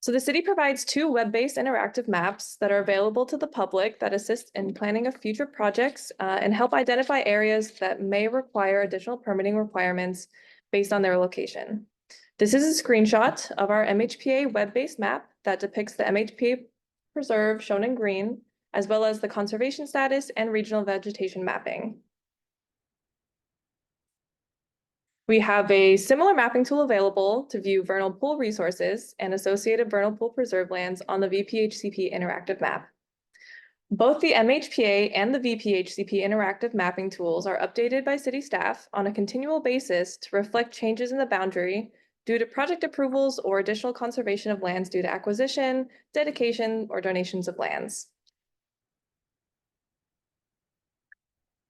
So the city provides 2 web-based interactive maps that are available to the public that assist in planning of future projects and help identify areas that may require additional permitting requirements based on their location. This is a screenshot of our MHPA web-based map that depicts the MHPA preserve shown in green, as well as the conservation status and regional vegetation mapping. We have a similar mapping tool available to view vernal pool resources and associated vernal pool preserve lands on the VPHCP interactive map. Both the MHPA and the VPHCP interactive mapping tools are updated by city staff on a continual basis to reflect changes in the boundary due to project approvals or additional conservation of lands due to acquisition, dedication, or donations of lands.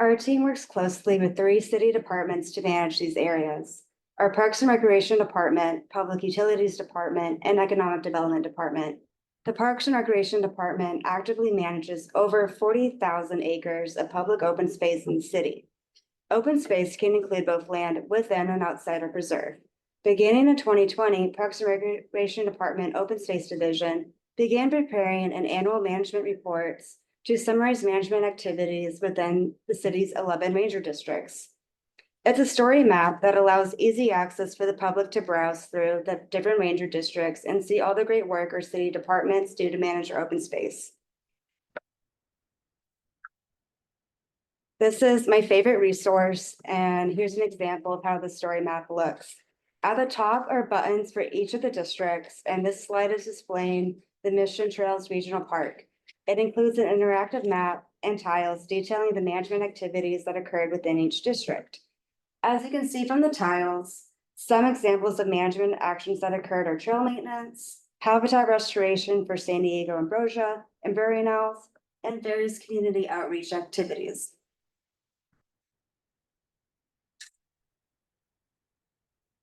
Our team works closely with 3 city departments to manage these areas. Our Parks and Recreation Department, Public Utilities Department, and Economic Development Department. The Parks and Recreation Department actively manages over 40,000 acres of public open space in the city. Open space can include both land within and outside our preserve. Beginning in 2020, Parks and Recreation Department Open Space Division began preparing an annual management reports to summarize management activities within the city's 11 ranger districts. It's a story map that allows easy access for the public to browse through the different ranger districts and see all the great work our city departments do to manage our open space. This is my favorite resource, and here's an example of how the story map looks. At the top are buttons for each of the districts, and this slide is displaying the Mission Trails Regional Park. It includes an interactive map and tiles detailing the management activities that occurred within each district. As you can see from the tiles, some examples of management actions that occurred are trail maintenance, habitat restoration for San Diego ambrosia and burying owls, and various community outreach activities.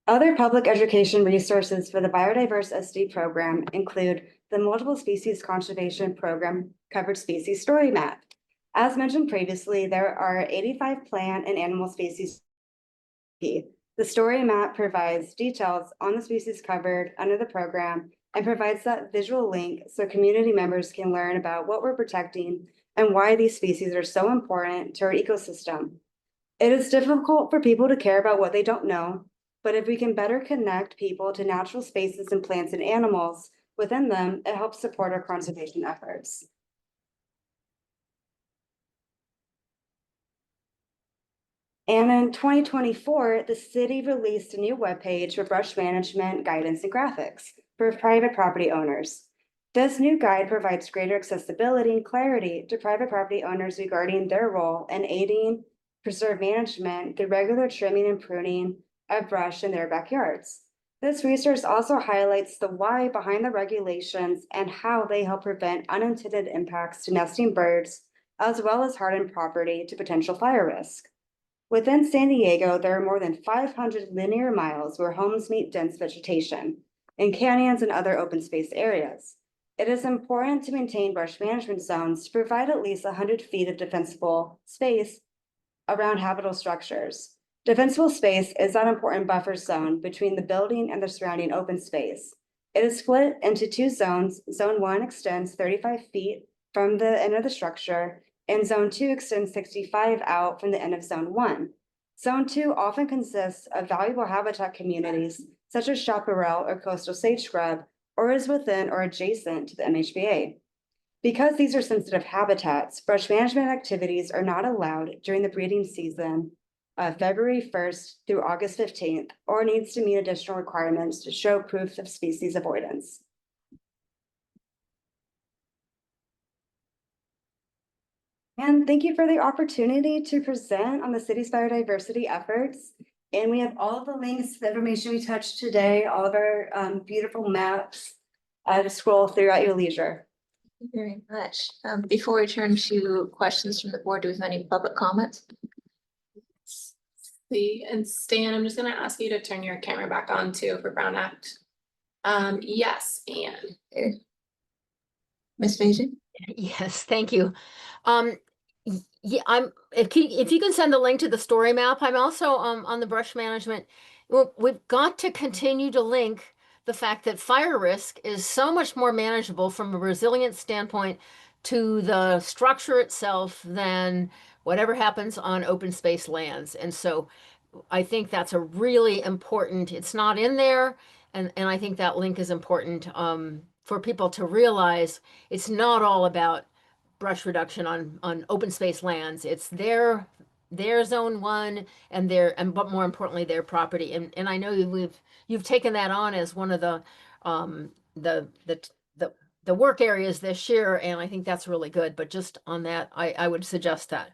Other public education resources for the Biodiverse SD program include the Multiple Species Conservation Program Covered Species Story Map. As mentioned previously, there are 85 plant and animal species. The story map provides details on the species covered under the program and provides that visual link so community members can learn about what we're protecting and why these species are so important to our ecosystem. It is difficult for people to care about what they don't know, but if we can better connect people to natural spaces and plants and animals within them, it helps support our conservation efforts. And in 2024, the city released a new webpage for brush management guidance and graphics for private property owners. This new guide provides greater accessibility and clarity to private property owners regarding their role in aiding preserve management through regular trimming and pruning of brush in their backyards. This resource also highlights the why behind the regulations and how they help prevent unintended impacts to nesting birds, as well as harden property to potential fire risk. Within San Diego, there are more than 500 linear miles where homes meet dense vegetation, in canyons and other open space areas. It is important to maintain brush management zones to provide at least 100 feet of defensible space around habitable structures. Defensible space is that important buffer zone between the building and the surrounding open space. It is split into two zones. Zone 1 extends 35 feet from the end of the structure, and Zone 2 extends 65 out from the end of Zone 1. Zone 2 often consists of valuable habitat communities such as chaparral or coastal sage scrub, or is within or adjacent to the MHBA. Because these are sensitive habitats, brush management activities are not allowed during the breeding season of February 1st through August 15th, or needs to meet additional requirements to show proof of species avoidance. And thank you for the opportunity to present on the city's biodiversity efforts. And we have all of the links to the information we touched today, all of our beautiful maps to scroll through at your leisure. Thank you very much. Before we turn to questions from the board, do we have any public comments? See, and Stan, I'm just gonna ask you to turn your camera back on too for Brown Act. Yes, and Ms. Faison? Yes, thank you. Yeah, if you can send the link to the story map, I'm also on the brush management. Well, we've got to continue to link the fact that fire risk is so much more manageable from a resilience standpoint to the structure itself than whatever happens on open space lands. And so I think that's a really important, it's not in there. And I think that link is important for people to realize it's not all about brush reduction on open space lands. It's their zone 1 and but more importantly, their property. And I know you've taken that on as one of the work areas this year, and I think that's really good. But just on that, I would suggest that.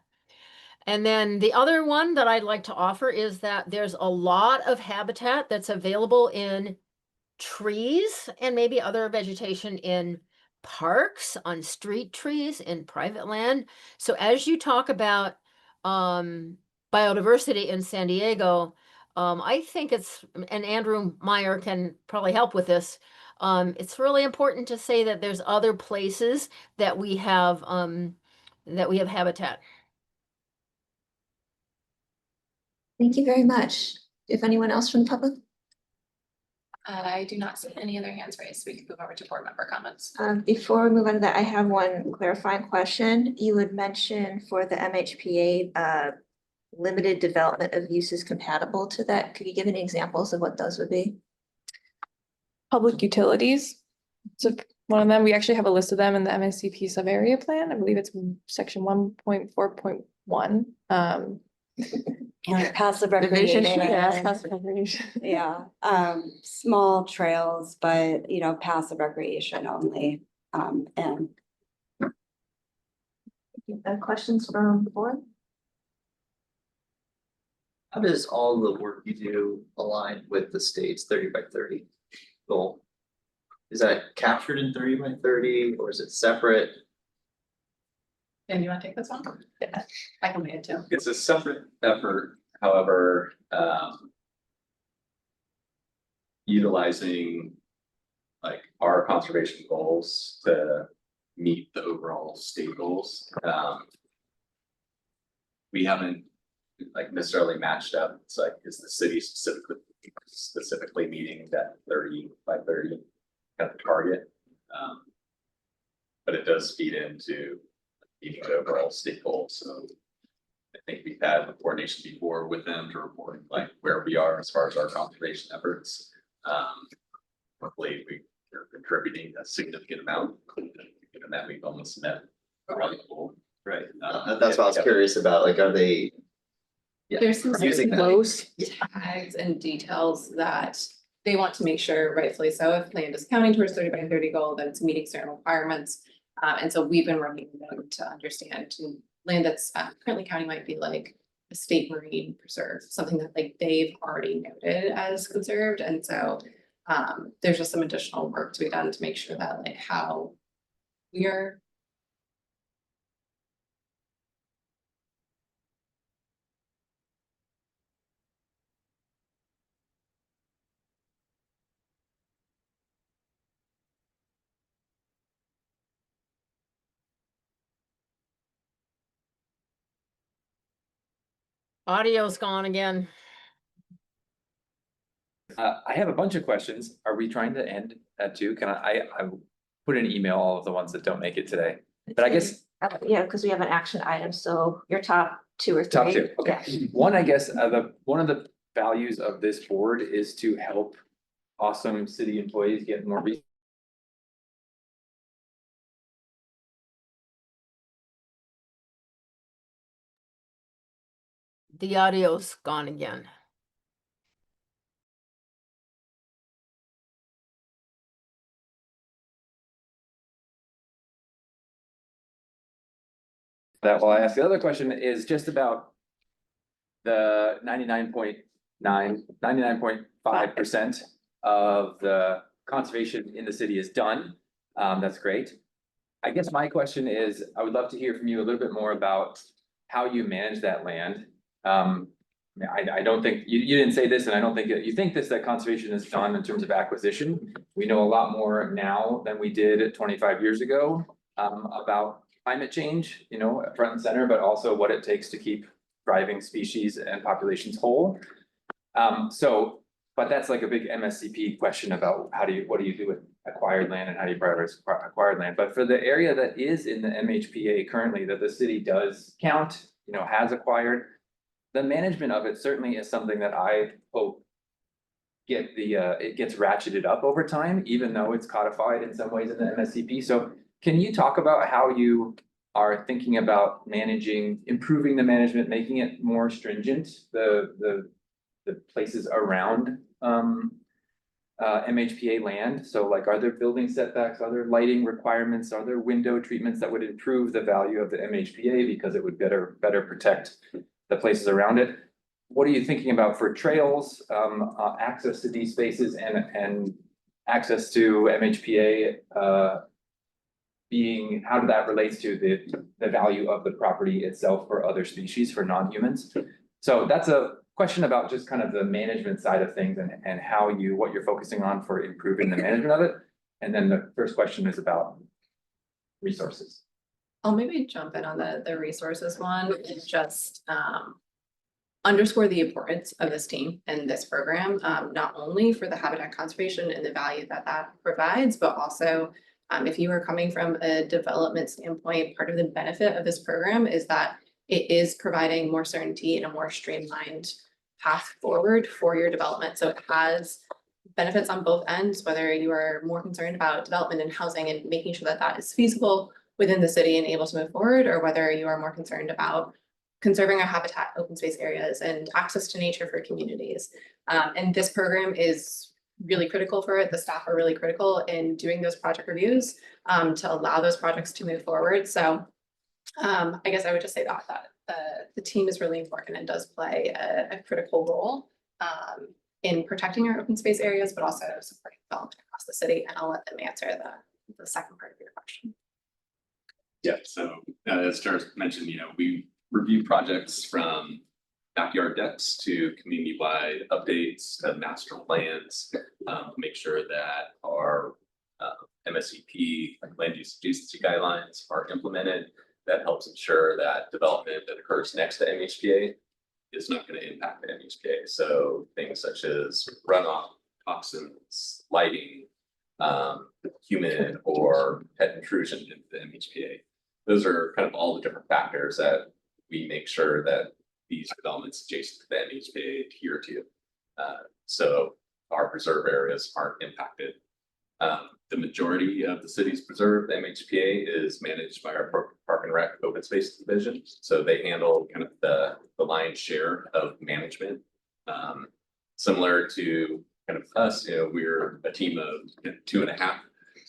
And then the other one that I'd like to offer is that there's a lot of habitat that's available in trees and maybe other vegetation in parks, on street trees, in private land. So as you talk about biodiversity in San Diego, I think and Andrew Meyer can probably help with this. It's really important to say that there's other places that we have habitat. Thank you very much. If anyone else from the public? I do not see any other hands raised. We can move over to board member comments. Before we move on to that, I have one clarifying question. You would mention for the MHPA, limited development of uses compatible to that. Could you give any examples of what those would be? Public utilities. So one of them, we actually have a list of them in the MSCP sub-area plan. I believe it's section 1.4.1. Passive Division, recreation. Yeah, passive recreation. Yeah, small trails, but passive recreation only. And Questions from the board? How does all the work you do align with the state's 30 by 30 goal? Is that captured in 30 by 30 or is it separate? And you want to take this one? Yeah, I can make it too. It's a separate effort, however, utilizing like our conservation goals to meet the overall state goals. We haven't like necessarily matched up. It's like, is the city specifically meeting that 30 by 30 kind of target? But it does feed into meeting the overall state goals. So I think we've had coordination before with them to report like where we are as far as our conservation efforts. Hopefully we're contributing a significant amount, given that we've almost met around the goal. Right. That's what I was curious about. Like, are they? Yeah, There's some using that. close tags and details that they want to make sure, rightfully so, if land is counting towards 30 by 30 goal, that it's meeting certain requirements. And so we've been working with them to understand land that's currently counting might be like a state marine preserve, something that like they've already noted as conserved. And so there's just some additional work to be done to make sure that like how we are Audio's gone again. I have a bunch of questions. Are we trying to end at 2? Can I put in email all of the ones that don't make it today? But I guess Yeah, because we have an action item, so your top 2 or 3. top 2, Yeah. okay. One, I guess, one of the values of this board is to help awesome city employees get more The audio's gone again. that while I ask the other question is just about the 99.5% of the conservation in the city is done. That's great. I guess my question is, I would love to hear from you a little bit more about how you manage that land. I don't think, you didn't say this, and I don't think that you think this, that conservation is done in terms of acquisition. We know a lot more now than we did 25 years ago about climate change, you know, front and center, but also what it takes to keep thriving species and populations whole. But that's like a big MSCP question about what do you do with acquired land and how do you prioritize acquired land? But for the area that is in the MHPA currently, that the city does count, you know, has acquired, the management of it certainly is something that I hope it gets ratcheted up over time, even though it's codified in some ways in the MSCP. So can you talk about how you are thinking about managing, improving the management, making it more stringent, the places around MHPA land? So like, are there building setbacks, are there lighting requirements, are there window treatments that would improve the value of the MHPA because it would better protect the places around it? What are you thinking about for trails, access to these spaces and access to MHPA being, how that relates to the value of the property itself for other species, for non-humans? So that's a question about just kind of the management side of things and what you're focusing on for improving the management of it. And then the first question is about resources. I'll maybe jump in on the resources one and just underscore the importance of this team and this program, not only for the habitat conservation and the value that that provides, but also if you are coming from a development standpoint, part of the benefit of this program is that it is providing more certainty and a more streamlined path forward for your development. So it has benefits on both ends, whether you are more concerned about development and housing and making sure that that is feasible within the city and able to move forward, or whether you are more concerned about conserving our habitat, open space areas, and access to nature for communities. And this program is really critical for it. The staff are really critical in doing those project reviews to allow those projects to move forward. So I guess I would just say that the team is really important and does play a critical role in protecting our open space areas, but also supporting development across the city. And I'll let them answer the second part of your question. Yeah, so as Tara mentioned, you know, we review projects from backyard decks to community-wide updates to master plans, make sure that our MSCP, like land use adjacency guidelines, are implemented. That helps ensure that development that occurs next to MHPA is not going to impact the MHPA. So things such as runoff, toxins, lighting, human or pet intrusion into the MHPA. Those are kind of all the different factors that we make sure that these developments adjacent to the MHPA adhere to. So our preserve areas aren't impacted. The majority of the city's preserve, the MHPA, is managed by our Park and Rec Open Space Division. So they handle kind of the lion's share of management. Similar to kind of us, you know, we're a team of 2.5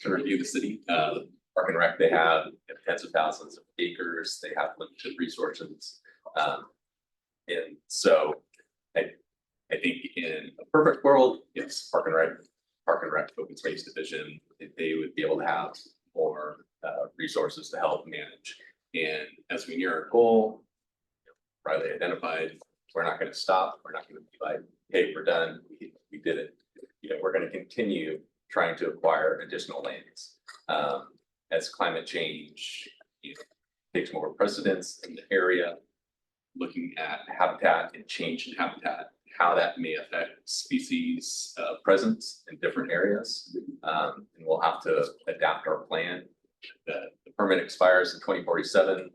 to review the city. Park and Rec, they have tens of thousands of acres. They have limited resources. And so I think in a perfect world, yes, Park and Rec Open Space Division, they would be able to have more resources to help manage. And as we near our goal, Riley identified, we're not going to stop. We're not going to be like, hey, we're done. We did it. You know, we're going to continue trying to acquire additional lands. As climate change takes more precedence in the area, looking at habitat and change in habitat, how that may affect species presence in different areas. And we'll have to adapt our plan. The permit expires in 2047.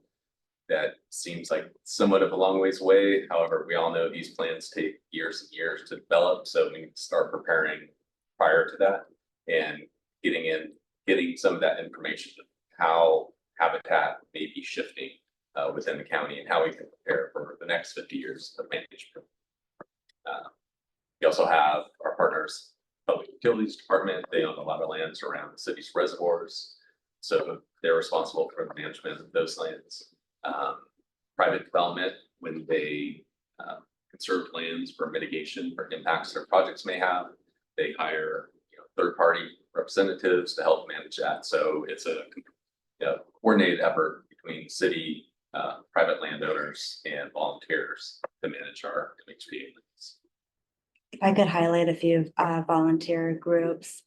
That seems like somewhat of a long ways away. However, we all know these plans take years and years to develop, so we need to start preparing prior to that and getting some of that information of how habitat may be shifting within the county and how we can prepare for the next 50 years of management. We also have our partners, Public Utilities Department. They own a lot of lands around the city's reservoirs, so they're responsible for the management of those lands. Private development, when they conserve lands for mitigation for impacts their projects may have, they hire third-party representatives to help manage that. So it's a coordinated effort between city, private landowners, and volunteers to manage our MHPA lands. If I could highlight a few volunteer groups,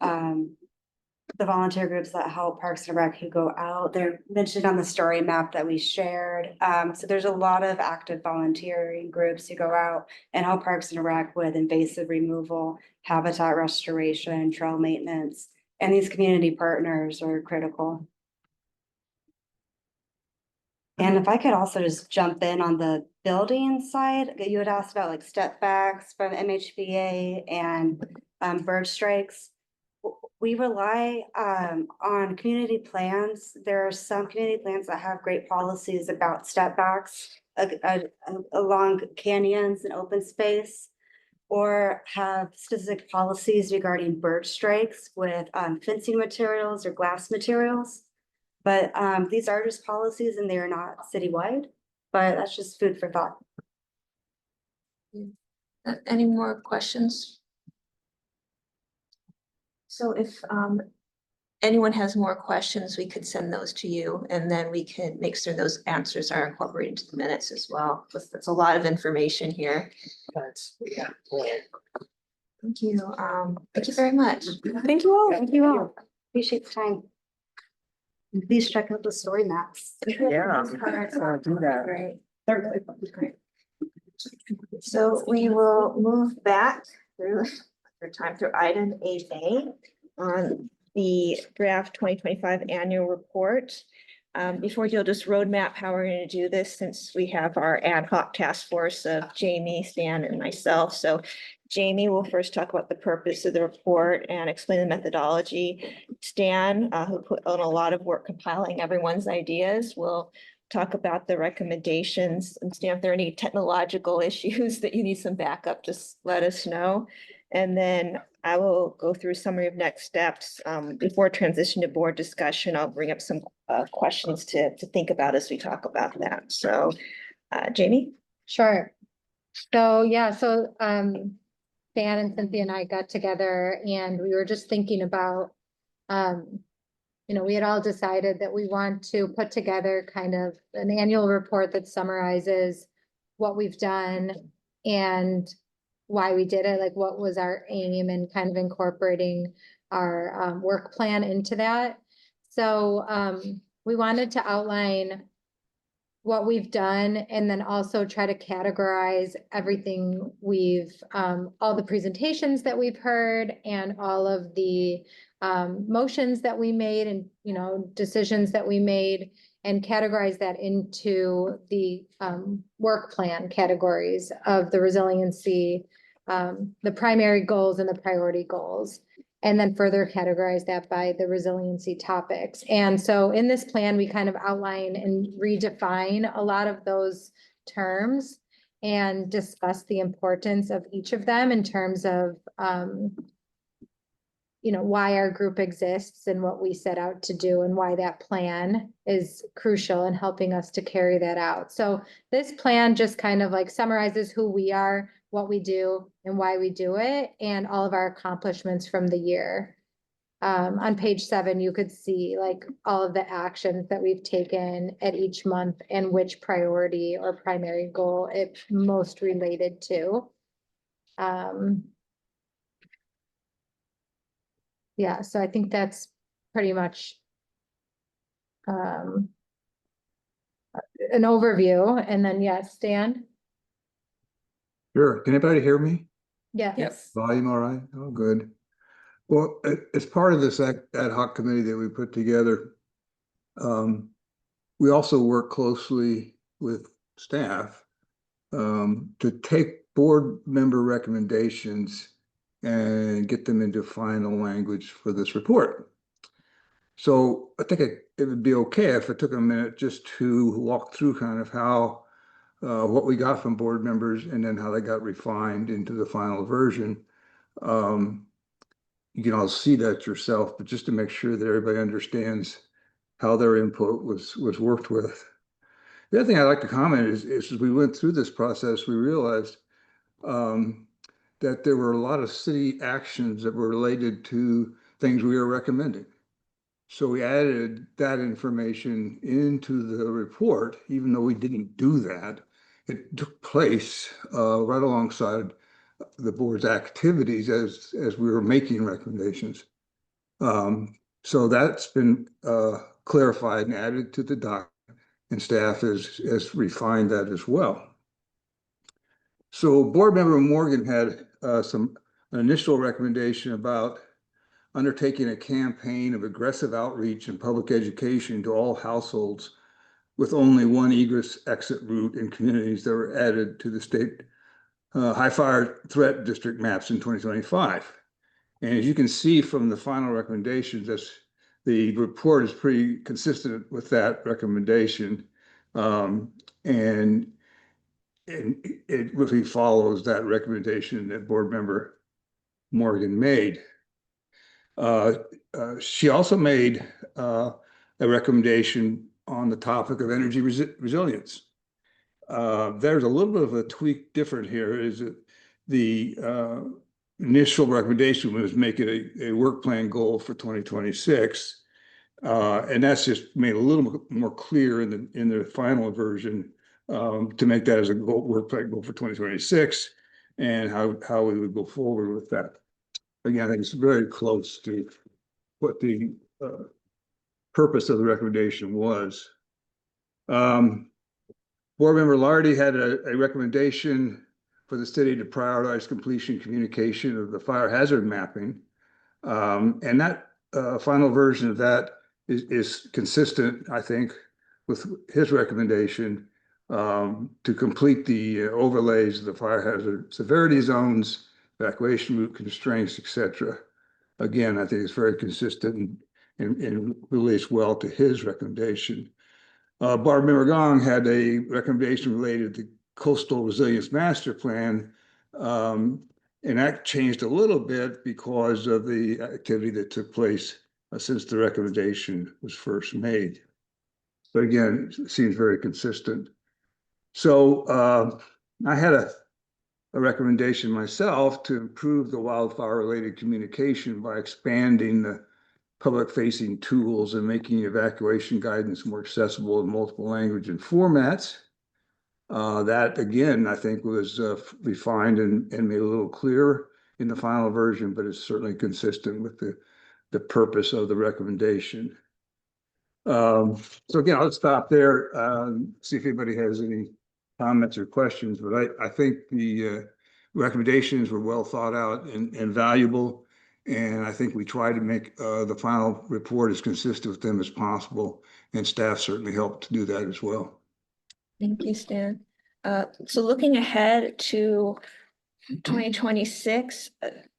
the volunteer groups that help Parks and Rec who go out, they're mentioned on the story map that we shared. So there's a lot of active volunteering groups who go out and help Parks and Rec with invasive removal, habitat restoration, trail maintenance, and these community partners are critical. And if I could also just jump in on the building side, you had asked about like step backs from MHPA and bird strikes. We rely on community plans. There are some community plans that have great policies about step backs along canyons and open space, or have specific policies regarding bird strikes with fencing materials or glass materials. But these are just policies and they are not citywide, but that's just food for thought. Any more questions? So if anyone has more questions, we could send those to you and then we can make sure those answers are incorporated into the minutes as well. That's a lot of information here. Yeah. Thank you. Thank you very much. Thank you all. Thank you all. Appreciate the time. And please check out the story maps. Yeah. So do that. Great. They're really fun. Great. So we will move back through for time through item 8A on the draft 2025 annual report. Before we do this roadmap, how we're going to do this, since we have our ad hoc task force of Jamie, Stan, and myself. So Jamie will first talk about the purpose of the report and explain the methodology. Stan, who put on a lot of work compiling everyone's ideas, will talk about the recommendations. And Stan, if there are any technological issues that you need some backup, just let us know. And then I will go through summary of next steps. Before transition to board discussion, I'll bring up some questions to think about as we talk about that. So Jamie? Sure. So, yeah, Dan and Cynthia and I got together and we were just thinking about, we had all decided that we want to put together kind of an annual report that summarizes what we've done and why we did it, like what was our aim, and kind of incorporating our work plan into that. So we wanted to outline what we've done and then also try to categorize everything all the presentations that we've heard and all of the motions that we made and, decisions that we made, and categorize that into the work plan categories of the resiliency, the primary goals and the priority goals, and then further categorize that by the resiliency topics. And so in this plan, we kind of outline and redefine a lot of those terms and discuss the importance of each of them in terms of, why our group exists and what we set out to do and why that plan is crucial in helping us to carry that out. So this plan just kind of like summarizes who we are, what we do, and why we do it, and all of our accomplishments from the year. On page 7, you could see like all of the actions that we've taken at each month and which priority or primary goal it most related to. Yeah, so I think that's pretty much an overview and then, yes, Dan? Sure. Can anybody hear me? Yeah. Yes. Volume all right? Oh, good. Well, as part of this ad hoc committee that we put together, we also work closely with staff to take board member recommendations and get them into final language for this report. So I think it would be okay if I took a minute just to walk through kind of how what we got from board members and then how they got refined into the final version. You can all see that yourself, but just to make sure that everybody understands how their input was worked with. The other thing I'd like to comment is as we went through this process, we realized that there were a lot of city actions that were related to things we were recommending. So we added that information into the report, even though we didn't do that. It took place right alongside the board's activities as we were making recommendations. So that's been clarified and added to the doc, and staff has refined that as well. So board member Morgan had some initial recommendation about undertaking a campaign of aggressive outreach and public education to all households with only one egress exit route in communities that were added to the state high fire threat district maps in 2025. And as you can see from the final recommendations, the report is pretty consistent with that recommendation. And it really follows that recommendation that board member Morgan made. She also made a recommendation on the topic of energy resilience. There's a little bit of a tweak different here, is that the initial recommendation was make it a work plan goal for 2026. And that's just made a little more clear in the final version to make that as a work plan goal for 2026 and how we would go forward with that. Again, I think it's very close to what the purpose of the recommendation was. Board member Lardy had a recommendation for the city to prioritize completion communication of the fire hazard mapping. And that final version of that is consistent, I think, with his recommendation to complete the overlays of the fire hazard severity zones, evacuation route constraints, etc. Again, I think it's very consistent and relates well to his recommendation. Board member Gong had a recommendation related to coastal resilience master plan. And that changed a little bit because of the activity that took place since the recommendation was first made. But again, it seems very consistent. So I had a recommendation myself to improve the wildfire-related communication by expanding the public-facing tools and making evacuation guidance more accessible in multiple language and formats. That, again, I think was refined and made a little clearer in the final version, but it's certainly consistent with the purpose of the recommendation. So again, I'll stop there, see if anybody has any comments or questions, but I think the recommendations were well thought out and valuable. And I think we tried to make the final report as consistent with them as possible, and staff certainly helped to do that as well. Thank you, Stan. So looking ahead to 2026,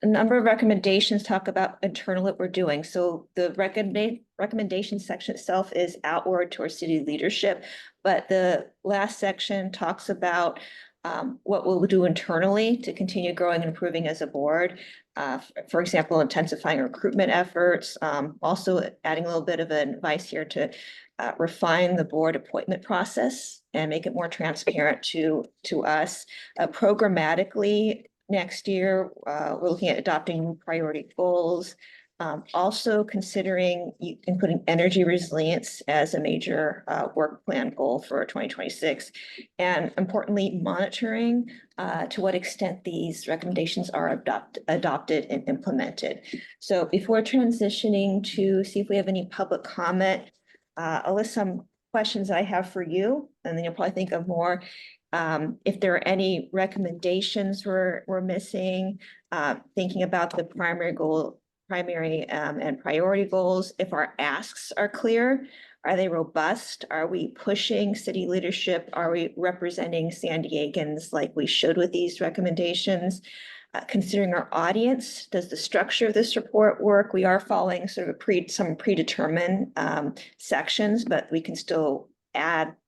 a number of recommendations talk about internal what we're doing. So the recommendation section itself is outward towards city leadership, but the last section talks about what we'll do internally to continue growing and improving as a board. For example, intensifying recruitment efforts, also adding a little bit of advice here to refine the board appointment process and make it more transparent to us. Programmatically, next year, we're looking at adopting priority goals. Also considering including energy resilience as a major work plan goal for 2026. And importantly, monitoring to what extent these recommendations are adopted and implemented. So before transitioning to see if we have any public comment, I'll list some questions I have for you, and then you'll probably think of more. If there are any recommendations we're missing, thinking about the primary and priority goals, if our asks are clear, are they robust? Are we pushing city leadership? Are we representing San Diegans like we should with these recommendations? Considering our audience, does the structure of this report work? We are following sort of some predetermined sections, but we can still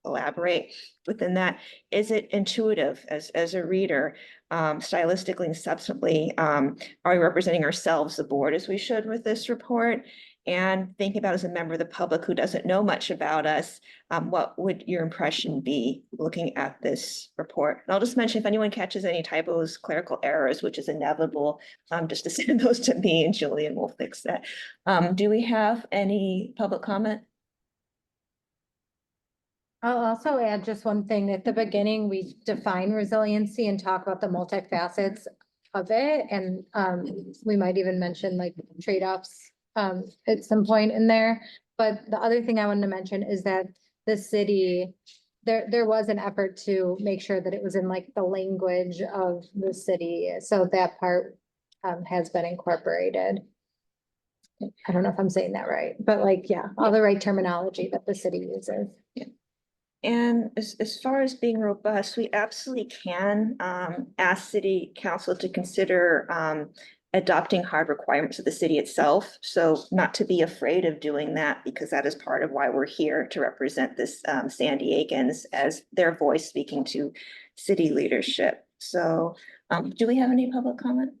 elaborate within that. Is it intuitive as a reader, stylistically and substantively? Are we representing ourselves, the board, as we should with this report? And thinking about as a member of the public who doesn't know much about us, what would your impression be looking at this report? And I'll just mention, if anyone catches any typos, clerical errors, which is inevitable, just to send those to me and Julian will fix that. Do we have any public comment? I'll also add just one thing. At the beginning, we define resiliency and talk about the multifacets of it. And we might even mention like trade-offs at some point in there. But the other thing I wanted to mention is that the city, there was an effort to make sure that it was in like the language of the city. So that part has been incorporated. I don't know if I'm saying that right, but like, yeah, all the right terminology that the city uses. And as far as being robust, we absolutely can ask city council to consider adopting hard requirements of the city itself. So not to be afraid of doing that, because that is part of why we're here, to represent this San Diegans as their voice speaking to city leadership. So do we have any public comment?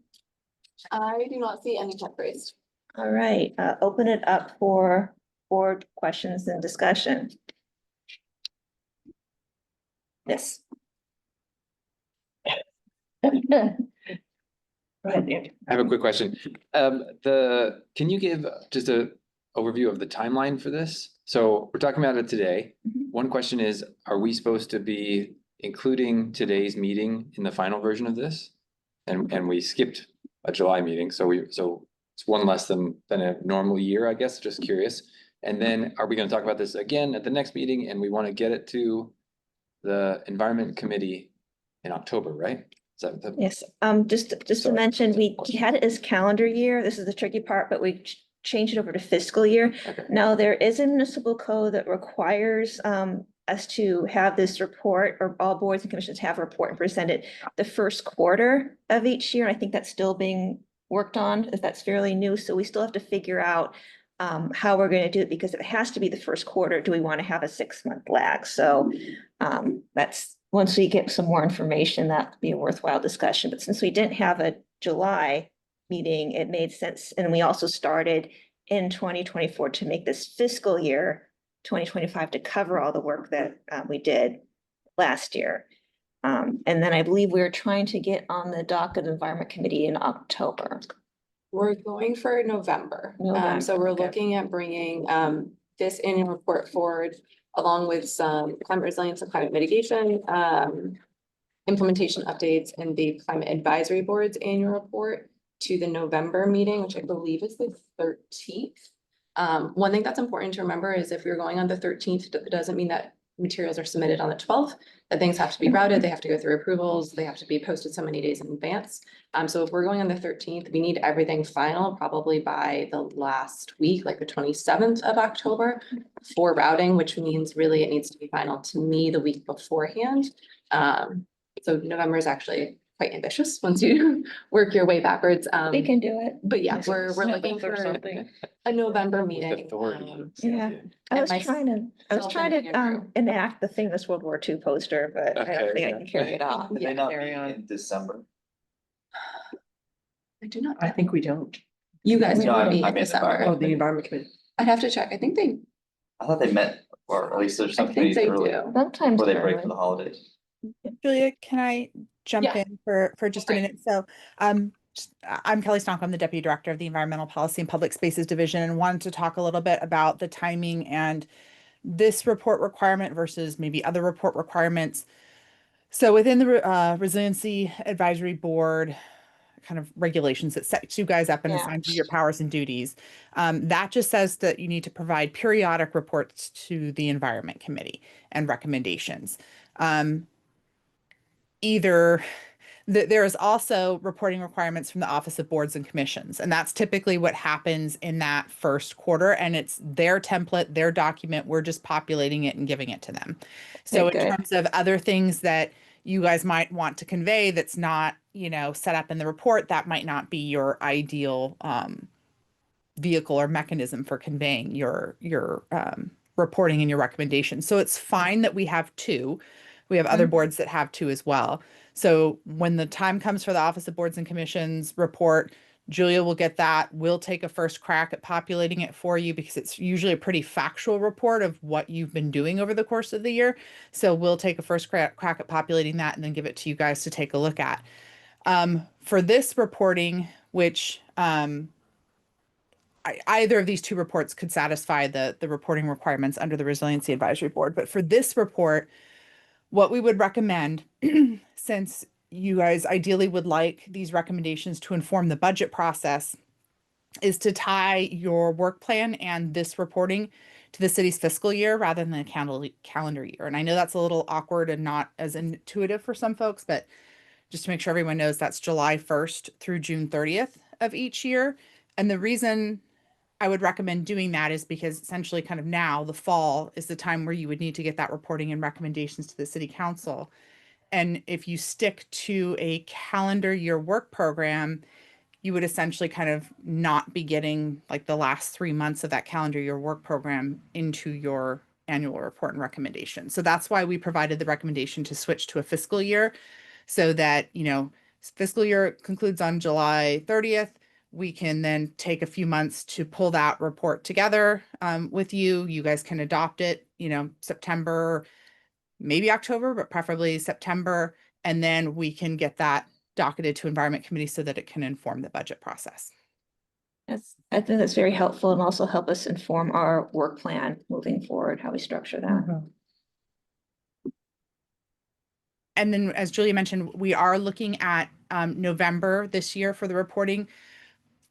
I do not see any hand raised. All right, open it up for board questions and discussion. Yes. I have a quick question. Can you give just a overview of the timeline for this? So we're talking about it today. One question is, are we supposed to be including today's meeting in the final version of this? And we skipped a July meeting, so it's one less than a normal year, I guess, just curious. And then are we gonna talk about this again at the next meeting, and we wanna get it to the Environment Committee in October, right? Yes, just to mention, we had it as calendar year. This is the tricky part, but we changed it over to fiscal year. Okay. Now, there is a municipal code that requires us to have this report, or all boards and commissions have a report and present it the first quarter of each year. I think that's still being worked on, if that's fairly new. So we still have to figure out how we're going to do it, because if it has to be the first quarter, do we want to have a 6-month lag? So that's, once we get some more information, that would be a worthwhile discussion. But since we didn't have a July meeting, it made sense. And we also started in 2024 to make this fiscal year 2025 to cover all the work that we did last year. And then I believe we were trying to get on the docket Environment Committee in October. We're going for November. November, So we're okay. looking at bringing this annual report forward, along with some climate resilience and climate mitigation, implementation updates, and the Climate Advisory Board's annual report to the November meeting, which I believe is the 13th. One thing that's important to remember is if you're going on the 13th, it doesn't mean that materials are submitted on the 12th, that things have to be routed, they have to go through approvals, they have to be posted so many days in advance. So if we're going on the 13th, we need everything final probably by the last week, like the 27th of October for routing, which means really it needs to be final to me the week beforehand. So November is actually quite ambitious once you work your way backwards. We can do it. But yeah, we're looking for a November meeting. Yeah, I was trying to enact the famous World War II poster, but I don't think I can carry it off. Did Yeah, they not carry meet on. in December? I do not. I think we don't. You guys No, I will mean- be I in mean December. Oh, the Environment Committee. I'd have to check. I think they, I thought they met, or at least there's I some think committees they early do. Sometimes before they break early. for the holidays. Julia, can I jump Yeah. in for just a Right. minute? So, I'm Kelly Stonk. I'm the Deputy Director of the Environmental Policy and Public Spaces Division, and wanted to talk a little bit about the timing and this report requirement versus maybe other report requirements. So within the Resiliency Advisory Board, kind of regulations that sets you guys up and Yeah. assigns you your powers and duties. That just says that you need to provide periodic reports to the Environment Committee and recommendations. Either there is also reporting requirements from the Office of Boards and Commissions, and that's typically what happens in that first quarter. And it's their template, their document. We're just populating it and giving it to them. So in terms of other things that you guys might want to convey that's not, you know, set up in the report, that might not be your ideal vehicle or mechanism for conveying your reporting and your recommendations. So it's fine that we have two. We have other boards that have two as well. So when the time comes for the Office of Boards and Commissions report, Julia will get that. We'll take a first crack at populating it for you because it's usually a pretty factual report of what you've been doing over the course of the year. So we'll take a first crack at populating that and then give it to you guys to take a look at. For this reporting, which either of these two reports could satisfy the reporting requirements under the Resiliency Advisory Board. But for this report, what we would recommend, since you guys ideally would like these recommendations to inform the budget process, is to tie your work plan and this reporting to the city's fiscal year rather than the calendar year. And I know that's a little awkward and not as intuitive for some folks, but just to make sure everyone knows, that's July 1st through June 30th of each year. And the reason I would recommend doing that is because essentially kind of now the fall is the time where you would need to get that reporting and recommendations to the city council. And if you stick to a calendar year work program, you would essentially kind of not be getting like the last 3 months of that calendar year work program into your annual report and recommendation. So that's why we provided the recommendation to switch to a fiscal year so that, you know, fiscal year concludes on July 30th. We can then take a few months to pull that report together with you. You guys can adopt it, you know, September, maybe October, but preferably September. And then we can get that docketed to Environment Committee so that it can inform the budget process. I think that's very helpful and also help us inform our work plan moving forward, how we structure that. And then, as Julia mentioned, we are looking at November this year for the reporting.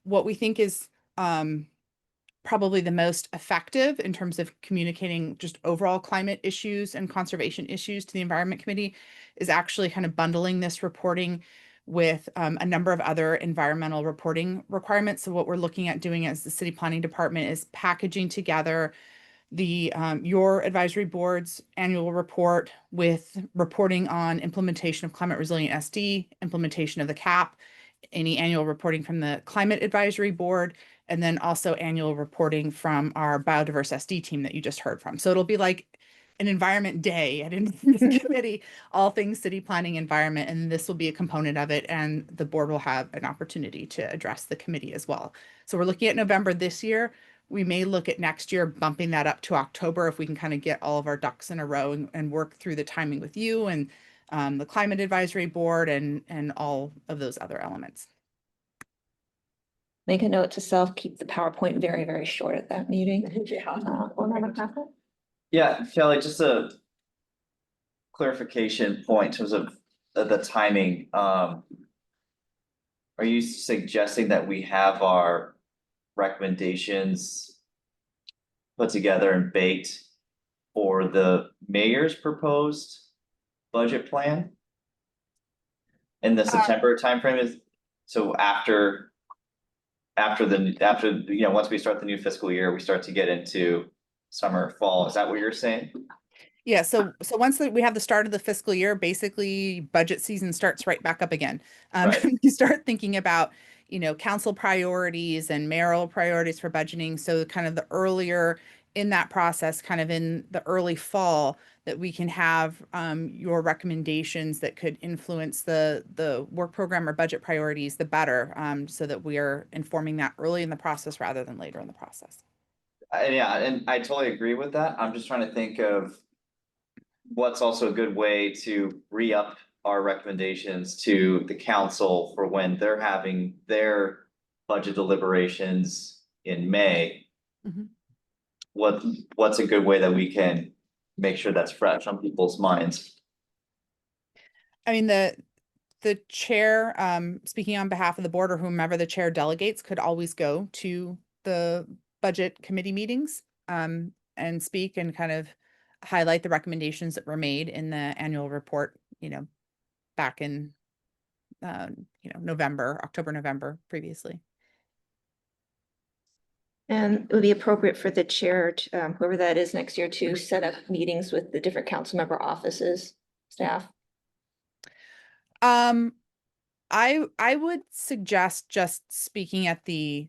What we think is probably the most effective in terms of communicating just overall climate issues and conservation issues to the Environment Committee is actually kind of bundling this reporting with a number of other environmental reporting requirements. So what we're looking at doing as the City Planning Department is packaging together the your advisory board's annual report with reporting on implementation of climate resilient SD, implementation of the CAP, any annual reporting from the Climate Advisory Board, and then also annual reporting from our biodiverse SD team that you just heard from. So it'll be like an environment day at this committee, all things city planning environment, and this will be a component of it, and the board will have an opportunity to address the committee as well. So we're looking at November this year. We may look at next year bumping that up to October if we can kind of get all of our ducks in a row and work through the timing with you and the Climate Advisory Board and all of those other elements. Make a note to self, keep the PowerPoint very, very short at that meeting. Yeah, Kelly, just a clarification point in terms of the timing. Are you suggesting that we have our recommendations put together and baked for the mayor's proposed budget plan in the September timeframe? Is so after you know, once we start the new fiscal year, we start to get into summer, fall. Is that what you're saying? Yeah, so once we have the start of the fiscal year, basically budget season starts right back up again. Right. You start thinking about, you know, council priorities and mayoral priorities for budgeting. So kind of the earlier in that process, kind of in the early fall, that we can have your recommendations that could influence the work program or budget priorities, the better, so that we are informing that early in the process rather than later in the process. Yeah, and I totally agree with that. I'm just trying to think of what's also a good way to re-up our recommendations to the council for when they're having their budget deliberations in May. Mhm. What's a good way that we can make sure that's fresh on people's minds? I mean, the chair, speaking on behalf of the board or whomever the chair delegates could always go to the budget committee meetings, and speak and kind of highlight the recommendations that were made in the annual report, back in, October, November previously. And it would be appropriate for the chair, whoever that is next year, to set up meetings with the different council member offices, staff. I would suggest just speaking at the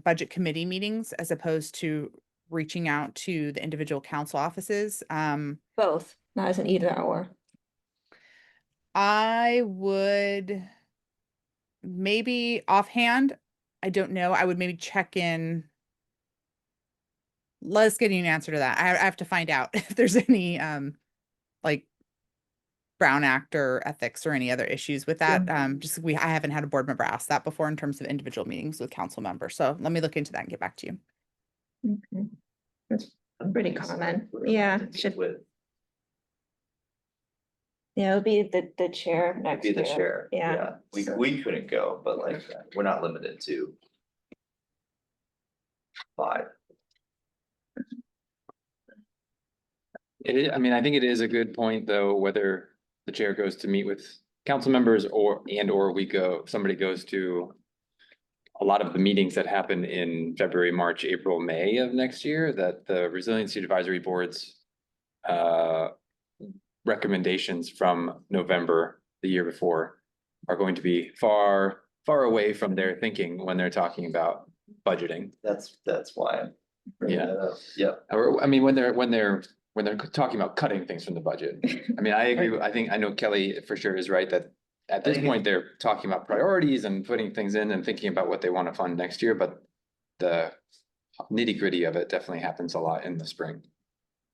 budget committee meetings as opposed to reaching out to the individual council offices. Both, not as an either or. I would maybe offhand, I don't know, I would maybe check in. Let's get you an answer to that. I have to find out if there's any like Brown Act or ethics or any other issues with that. I haven't had a board member ask that before in terms of individual meetings with council members. So let me look into that and get back to you. Okay. That's pretty common. Yeah, should. Yeah, it'll be the chair next Be year. the chair. Yeah. We couldn't go, but like, we're not limited to 5. I think it is a good point, though, whether the chair goes to meet with council members or somebody goes to a lot of the meetings that happen in February, March, April, May of next year, that the Resiliency Advisory Board's recommendations from November the year before are going to be far, far away from their thinking when they're talking about budgeting. That's why I'm bringing that up. Yep. Or, when they're talking about cutting things from the budget. I agree. I know Kelly for sure is right that at this point, they're talking about priorities and putting things in and thinking about what they want to fund next year, but the nitty-gritty of it definitely happens a lot in the spring.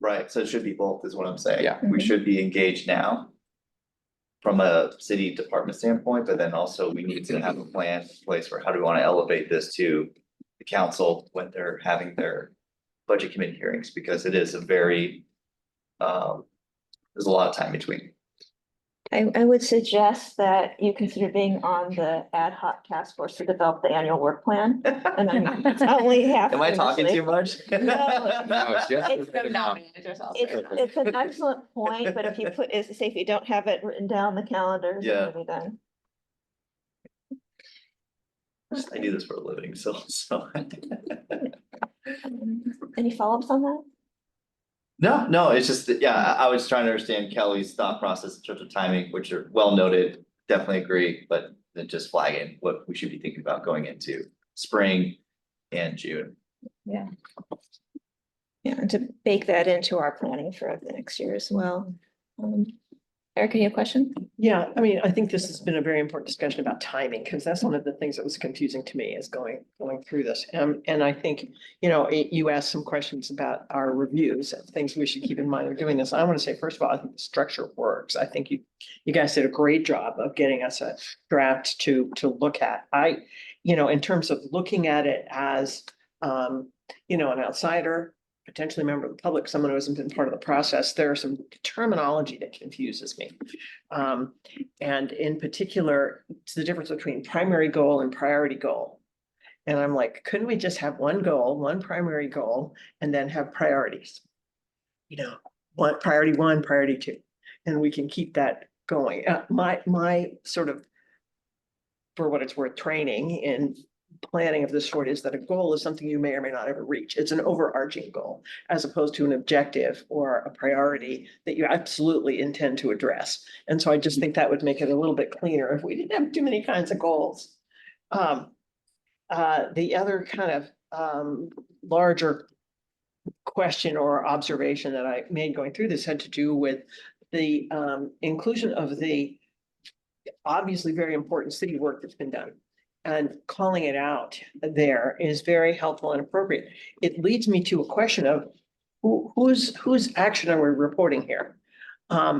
Right, so it should be both, is what I'm saying. Yeah. We should be engaged now from a city department standpoint, but then also we need to have a plan in place for how do we want to elevate this to the council when they're having their budget committee hearings, because it is a very, there's a lot of time between. I would suggest that you consider being on the ad hoc task force to develop the annual work plan. And I'm only half. Am I talking too much? No, it's just. It's an excellent point, but if you if you don't have it written down the calendar, it's Yeah. gonna be done. I do this for a living, so. Any follow-ups on that? No, it's just, that, yeah, I was trying to understand Kelly's thought process in terms of timing, which are well noted, definitely agree, but then just flagging what we should be thinking about going into spring and June. Yeah. Yeah, and to bake that into our planning for the next year as well. Erica, you have a question? Yeah, I think this has been a very important discussion about timing, because that's one of the things that was confusing to me is going through this. And I think, you asked some questions about our reviews and things we should keep in mind when doing this. I want to say, first of all, I think the structure works. I think you guys did a great job of getting us a draft to look at. In terms of looking at it as, an outsider, potentially a member of the public, someone who hasn't been part of the process, there's some terminology that confuses me. And in particular, it's the difference between primary goal and priority goal. And I'm like, couldn't we just have one goal, one primary goal, and then have priorities? Priority 1, priority 2, and we can keep that going. My sort of, for what it's worth, training in planning of this sort is that a goal is something you may or may not ever reach. It's an overarching goal as opposed to an objective or a priority that you absolutely intend to address. And so I just think that would make it a little bit cleaner if we didn't have too many kinds of goals. The other kind of larger question or observation that I made going through this had to do with the inclusion of the obviously very important city work that's been done. And calling it out there is very helpful and appropriate. It leads me to a question of whose action are we reporting here?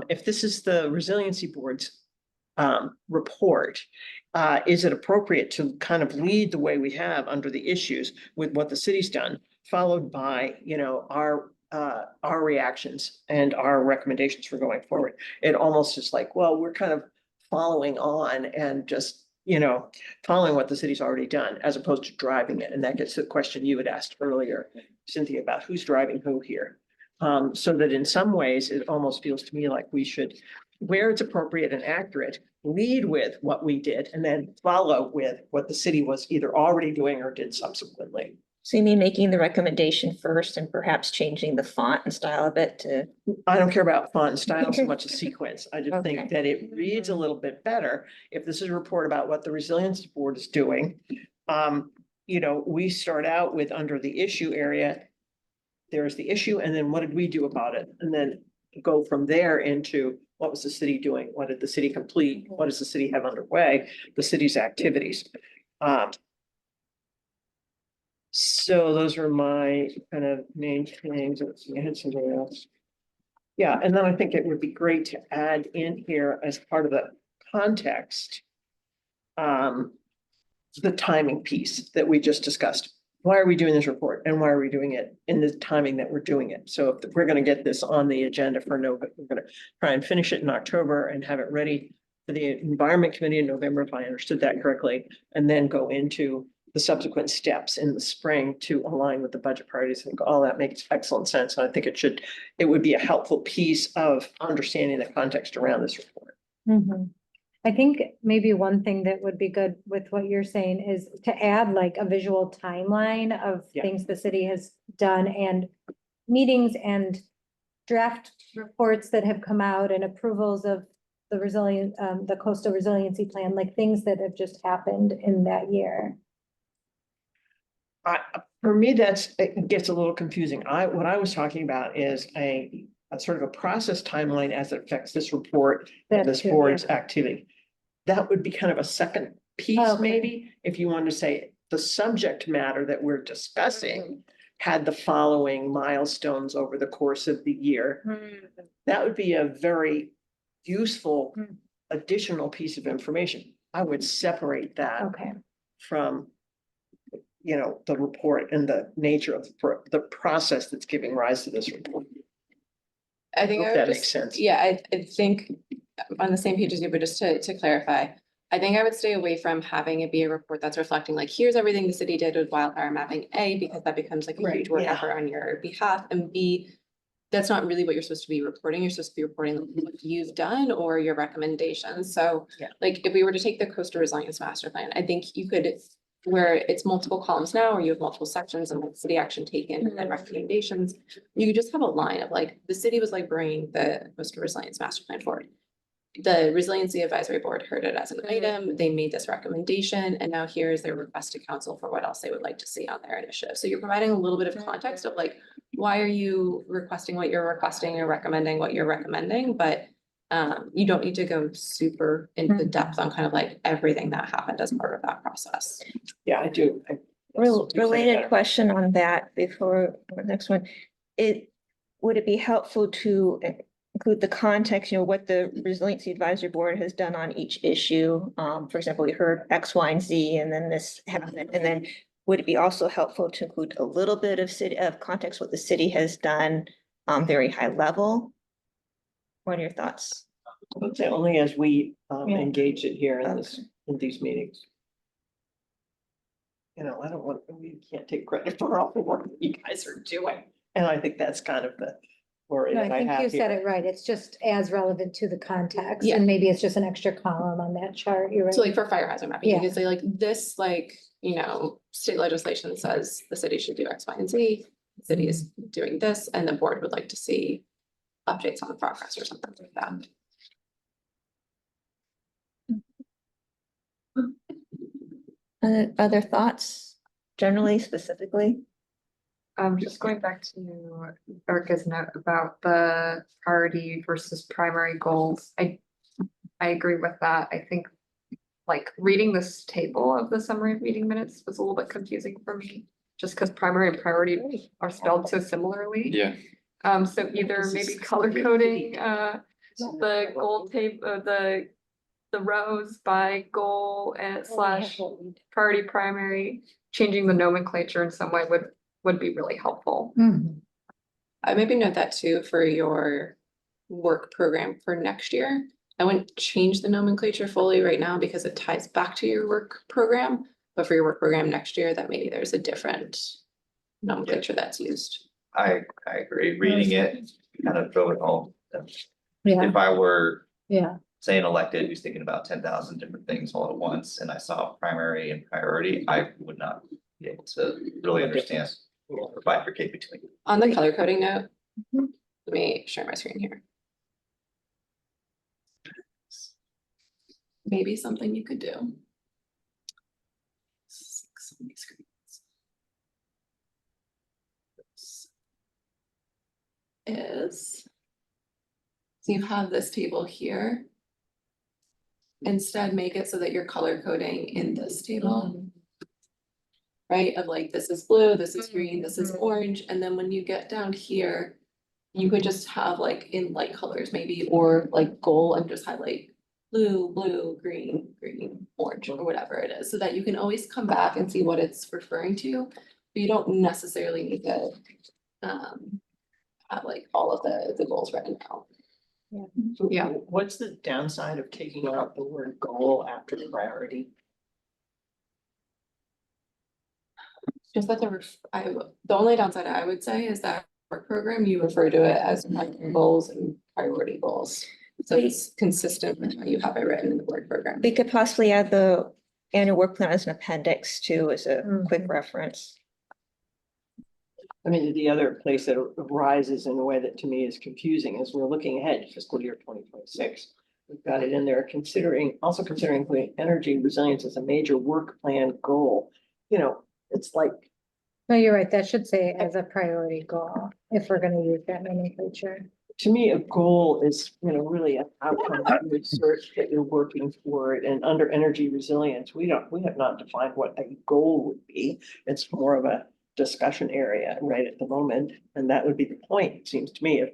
If this is the Resiliency Board's report, is it appropriate to kind of lead the way we have under the issues with what the city's done, followed by, our reactions and our recommendations for going forward? It almost is like, well, we're kind of following on and just, you know, following what the city's already done as opposed to driving it. And that gets to the question you had asked earlier, Cynthia, about who's driving who here. So that in some ways, it almost feels to me like we should, where it's appropriate and accurate, lead with what we did and then follow with what the city was either already doing or did subsequently. So you mean making the recommendation first and perhaps changing the font and style of it to? I don't care about font and style so much as sequence. I just Okay. think that it reads a little bit better if this is a report about what the Resiliency Board is doing. You know, we start out with under the issue area, there's the issue, and then what did we do about it? And then go from there into what was the city doing? What did the city complete? What does the city have underway? The city's activities. So those are my kind of main things. Let's see, I had somebody else. Yeah, and then I think it would be great to add in here as part of the context. The timing piece that we just discussed. Why are we doing this report and why are we doing it in the timing that we're doing it? So if we're going to get this on the agenda for November, we're going to try and finish it in October and have it ready for the Environment Committee in November, if I understood that correctly, and then go into the subsequent steps in the spring to align with the budget priorities. I think all that makes excellent sense. And I think it would be a helpful piece of understanding the context around this report. Mhm. I think maybe one thing that would be good with what you're saying is to add like a visual timeline of Yeah. things the city has done and meetings and draft reports that have come out and approvals of the coastal resiliency plan, like things that have just happened in that year. For me, it gets a little confusing. What I was talking about is a sort of a process timeline as it affects this report, and That this too, board's yeah. activity. That would be kind of a second piece, Okay. maybe, if you wanted to say the subject matter that we're discussing had the following milestones over the course of the year. That would be a very useful additional piece of information. I would separate that Okay. from, you know, the report and the nature of the process that's giving rise to this report. I think Hope I would that makes just, sense. yeah, I think on the same page as you, but just to clarify, I think I would stay away from having it be a report that's reflecting like, here's everything the city did with wildfire mapping, A, because that becomes like a Right, huge work yeah. effort on your behalf, and B, that's not really what you're supposed to be reporting. You're supposed to be reporting what you've done or your recommendations. So Yeah. like, if we were to take the coastal resilience master plan, I think you could, where it's multiple columns now, or you have multiple sections and like city action taken and recommendations, you could just have a line of like, the city was like bringing the coastal resilience master plan forward. The Resiliency Advisory Board heard it as an item, they made this recommendation, and now here's their request to council for what else they would like to see on their initiative. So you're providing a little bit of context of like, why are you requesting what you're requesting or recommending what you're recommending, but you don't need to go super into depth on kind of like everything that happened as part of that process. Yeah, I do. Related question on that before the next one. Would it be helpful to include the context, you know, what the Resiliency Advisory Board has done on each issue? For example, we heard X, Y, and Z, and then this happened, and then would it be also helpful to include a little bit of context, what the city has done, very high level? What are your thoughts? I would say only as we Yeah. engage it here in Okay. these meetings. You know, we can't take credit for all the work that you guys are doing. And I think that's kind of the worry No, that I I think you have said here. it right. It's just as relevant to the context Yeah. and maybe it's just an extra column on that chart. You're right. So like for fire hazard mapping, you Yeah. could say like this, like, you know, state legislation says the city should do X, Y, and Z. The city is doing this, and the board would like to see updates on the progress or something like that. Other thoughts, generally, specifically? Just going back to Erica's note about the priority versus primary goals, I agree with that. I think like reading this table of the summary of meeting minutes was a little bit confusing for me, just because primary and priority are spelled so similarly. Yeah. So either maybe color coding, the goal table, the rows by goal and slash priority primary, changing the nomenclature in some way would be really helpful. I maybe note that too for your work program for next year. I wouldn't change the nomenclature fully right now because it ties back to your work program. But for your work program next year, that maybe there's a different nomenclature that's used. I agree, reading it, kind of drove it home. Yeah, If I were, yeah. say, an elected who's thinking about 10,000 different things all at once, and I saw primary and priority, I would not be able to really understand or bifurcate between. On the color coding note, let me share my screen here. Maybe something you could do. So many screens. Is so you have this table here. Instead, make it so that you're color coding in this table. Right, of like, this is blue, this is green, this is orange, and then when you get down here. You could just have like in light colors maybe, or like goal and just highlight blue, blue, green, green, orange, or whatever it is, so that you can always come back and see what it's referring to. But you don't necessarily need to have like all of the goals written out. So Yeah. what's the downside of taking out the word goal after the priority? Just that the only downside I would say is that work program, you refer to it as goals and priority goals. So it's consistent with how you have it written in the work program. We could possibly add the annual work plan as an appendix too, as a quick reference. I mean, the other place that arises in a way that to me is confusing is we're looking ahead to fiscal year 2026. We've got it in there also considering putting energy resilience as a major work plan goal. You know, it's like, No, you're right. That should say as a priority goal, if we're gonna use that nomenclature. to me, a goal is, really an outcome of research that you're working toward. And under energy resilience, we have not defined what a goal would be. It's more of a discussion area right at the moment. And that would be the point, it seems to me, of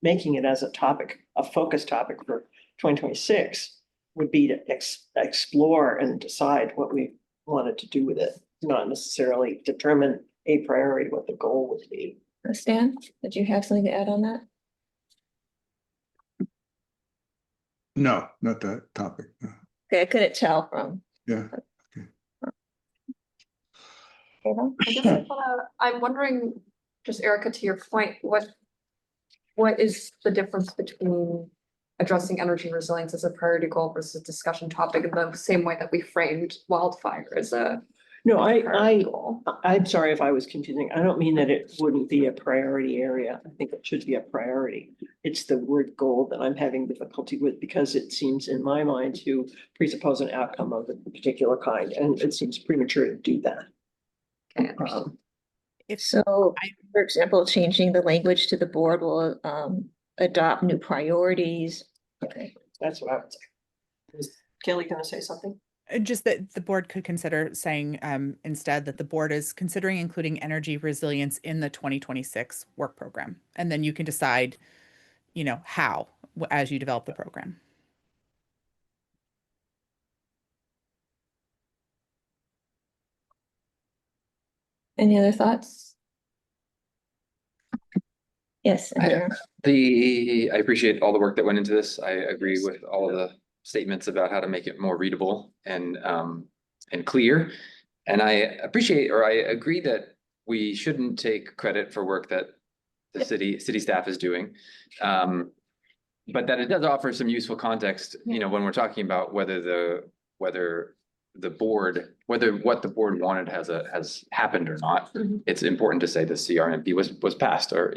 making it as a topic, a focus topic for 2026 would be to explore and decide what we wanted to do with it, not necessarily determine a priority, what the goal would be. Stan, did you have something to add on that? No, not that topic. No. Okay, I couldn't tell from. Yeah. I guess I'm wondering, just Erica, to your point, what is the difference between addressing energy resilience as a priority goal versus a discussion topic in the same way that we framed wildfire as a No, priority goal? I'm sorry if I was confusing. I don't mean that it wouldn't be a priority area. I think it should be a priority. It's the word goal that I'm having difficulty with because it seems in my mind to presuppose an outcome of a particular kind, and it seems premature to do that. Okay, So, for example, changing the language to the board will adopt new priorities. Okay. That's what I would say. Is Kelly gonna say something? Just that the board could consider saying instead that the board is considering including energy resilience in the 2026 work program. And then you can decide, how as you develop the program. Any other thoughts? Yes. I appreciate all the work that went into this. I agree with all of the statements about how to make it more readable and clear. And I appreciate, or I agree that we shouldn't take credit for work that the city staff is doing. But that it does offer some useful context, when we're talking about whether what the board wanted has happened or not. It's important to say the CRMP was passed or,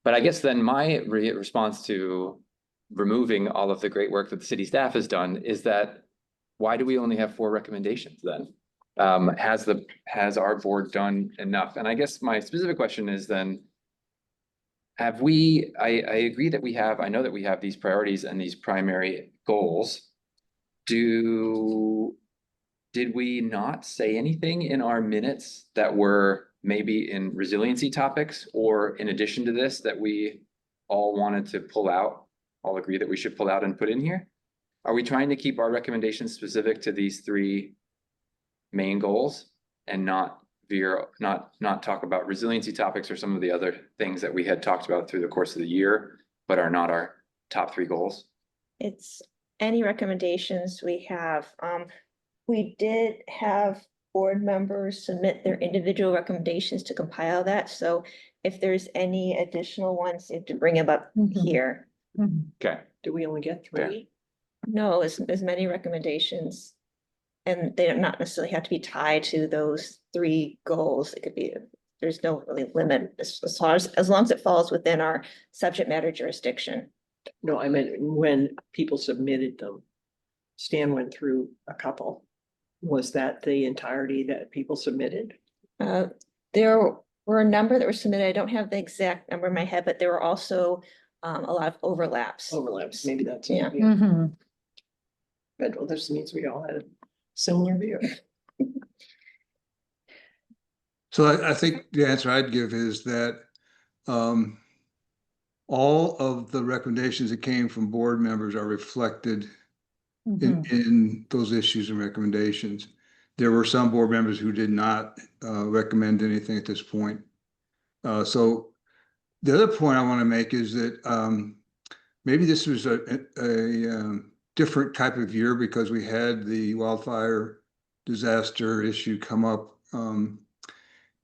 but I guess then my response to removing all of the great work that the city staff has done is that why do we only have 4 recommendations then? Has our board done enough? And I guess my specific question is then, I agree that I know that we have these priorities and these primary goals. Did we not say anything in our minutes that were maybe in resiliency topics or in addition to this that we all wanted to pull out, all agree that we should pull out and put in here? Are we trying to keep our recommendations specific to these 3 main goals and not talk about resiliency topics or some of the other things that we had talked about through the course of the year, but are not our top 3 goals? It's any recommendations we have. We did have board members submit their individual recommendations to compile that. So if there's any additional ones, you have to bring them up here. Okay. Do we only get three? No, as many recommendations. And they don't not necessarily have to be tied to those 3 goals. It could be, there's no really limit as long as it falls within our subject matter jurisdiction. No, I meant when people submitted them. Stan went through a couple. Was that the entirety that people submitted? There were a number that were submitted. I don't have the exact number in my head, but there were also a lot of overlaps. Overlaps, maybe that's. Yeah. Good, well, this means we all had a similar view. So I think the answer I'd give is that all of the recommendations that came from board members are reflected in those issues and recommendations. There were some board members who did not recommend anything at this point. So the other point I want to make is that maybe this was a different type of year because we had the wildfire disaster issue come up.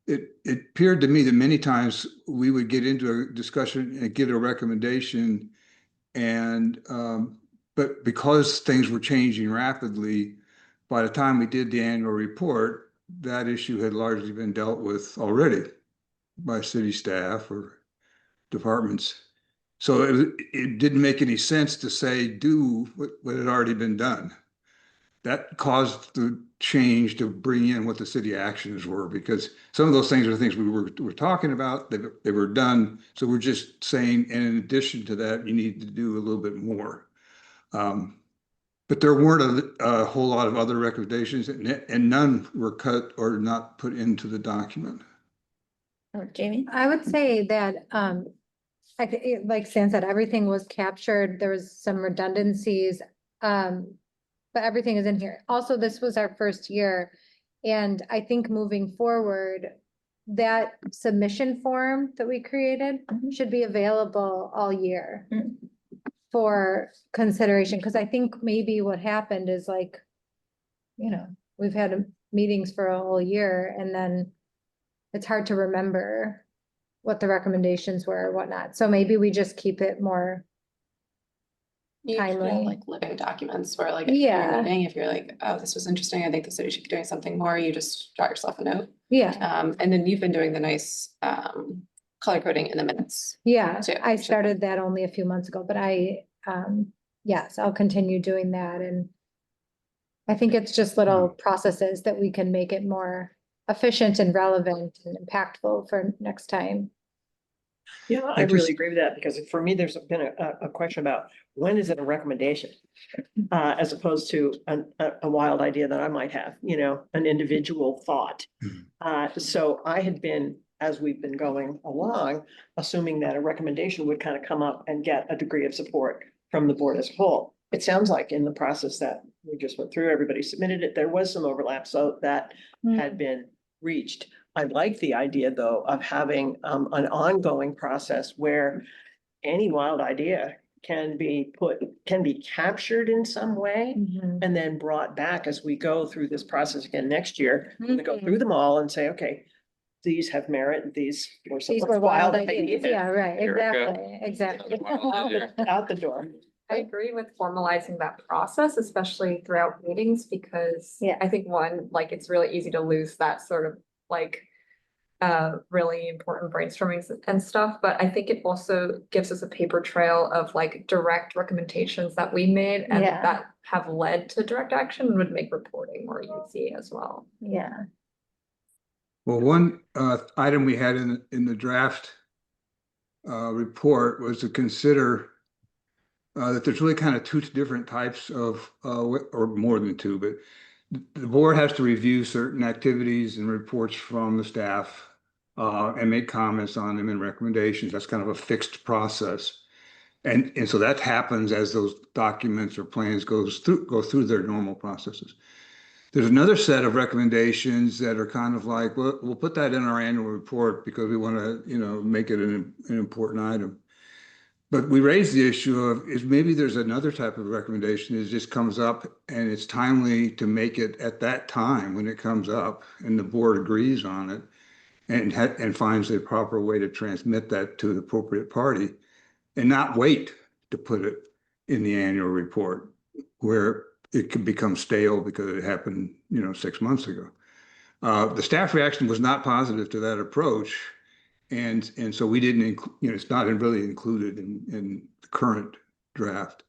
It appeared to me that many times we would get into a discussion and get a recommendation, and but because things were changing rapidly, by the time we did the annual report, that issue had largely been dealt with already by city staff or departments. So it didn't make any sense to say do what had already been done. That caused the change to bring in what the city actions were, because some of those things are things we were talking about, they were done. So we're just saying, and in addition to that, you need to do a little bit more. But there weren't a whole lot of other recommendations, and none were cut or not put into the document. Jamie? I would say that, like Stan said, everything was captured. There was some redundancies. But everything is in here. Also, this was our first year. And I think moving forward, that submission form that we created should be available all year for consideration. Because I think maybe what happened is like, we've had meetings for a whole year and then it's hard to remember what the recommendations were or whatnot. So maybe we just keep it more You can feel timely. like living documents where like, if you're in a Yeah. meeting, if you're like, oh, this was interesting, I think the city should be doing something more, you just jot yourself a note. Yeah, And then you've been doing the nice color coding in the minutes. yeah. too. I started that only a few months ago, but yes, I'll continue doing that. And I think it's just little processes that we can make it more efficient and relevant and impactful for next time. Yeah, I really agree with that, because for me, there's been a question about when is it a recommendation? As opposed to a wild idea that I might have, an individual thought. So I had been, as we've been going along, assuming that a recommendation would kind of come up and get a degree of support from the board as a whole. It sounds like in the process that we just went through, everybody submitted it, there was some overlap, so that had been reached. I like the idea, though, of having an ongoing process where any wild idea can be captured in some way and then brought back as we go through this process again next year. We go through them all and say, okay, these have merit, and these were some These were wild wild ideas. ideas. Yeah, right, Erica. exactly. Out the door. I agree with formalizing that process, especially throughout meetings, because Yeah. I think like it's really easy to lose that sort of like really important brainstorming and stuff. But I think it also gives us a paper trail of like direct recommendations that we made and Yeah. that have led to direct action and would make reporting more easy as well. Yeah. Well, one item we had in the draft report was to consider that there's really kind of 2 different types of, or more than 2, but the board has to review certain activities and reports from the staff and make comments on them and recommendations. That's kind of a fixed process. And so that happens as those documents or plans go through their normal processes. There's another set of recommendations that are kind of like, well, we'll put that in our annual report because we want to, make it an important item. But we raised the issue of is maybe there's another type of recommendation that just comes up and it's timely to make it at that time when it comes up and the board agrees on it and finds the proper way to transmit that to the appropriate party and not wait to put it in the annual report where it could become stale because it happened, 6 months ago. The staff reaction was not positive to that approach. And so we didn't, it's not really included in the current draft.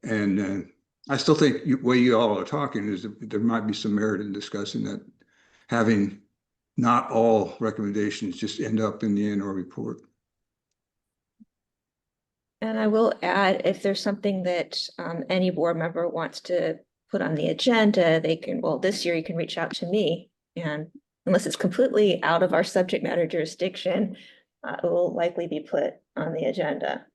And I still think the way you all are talking is that there might be some merit in discussing that, having not all recommendations just end up in the annual report. And I will add, if there's something that any board member wants to put on the agenda, they can, well, this year you can reach out to me. And unless it's completely out of our subject matter jurisdiction, it will likely be put on the agenda.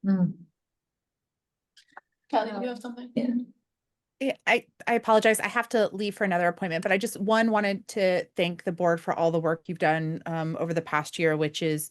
Kelly, do you have something? Yeah. Yeah, I apologize. I have to leave for another appointment, but I just wanted to thank the board for all the work you've done over the past year, which is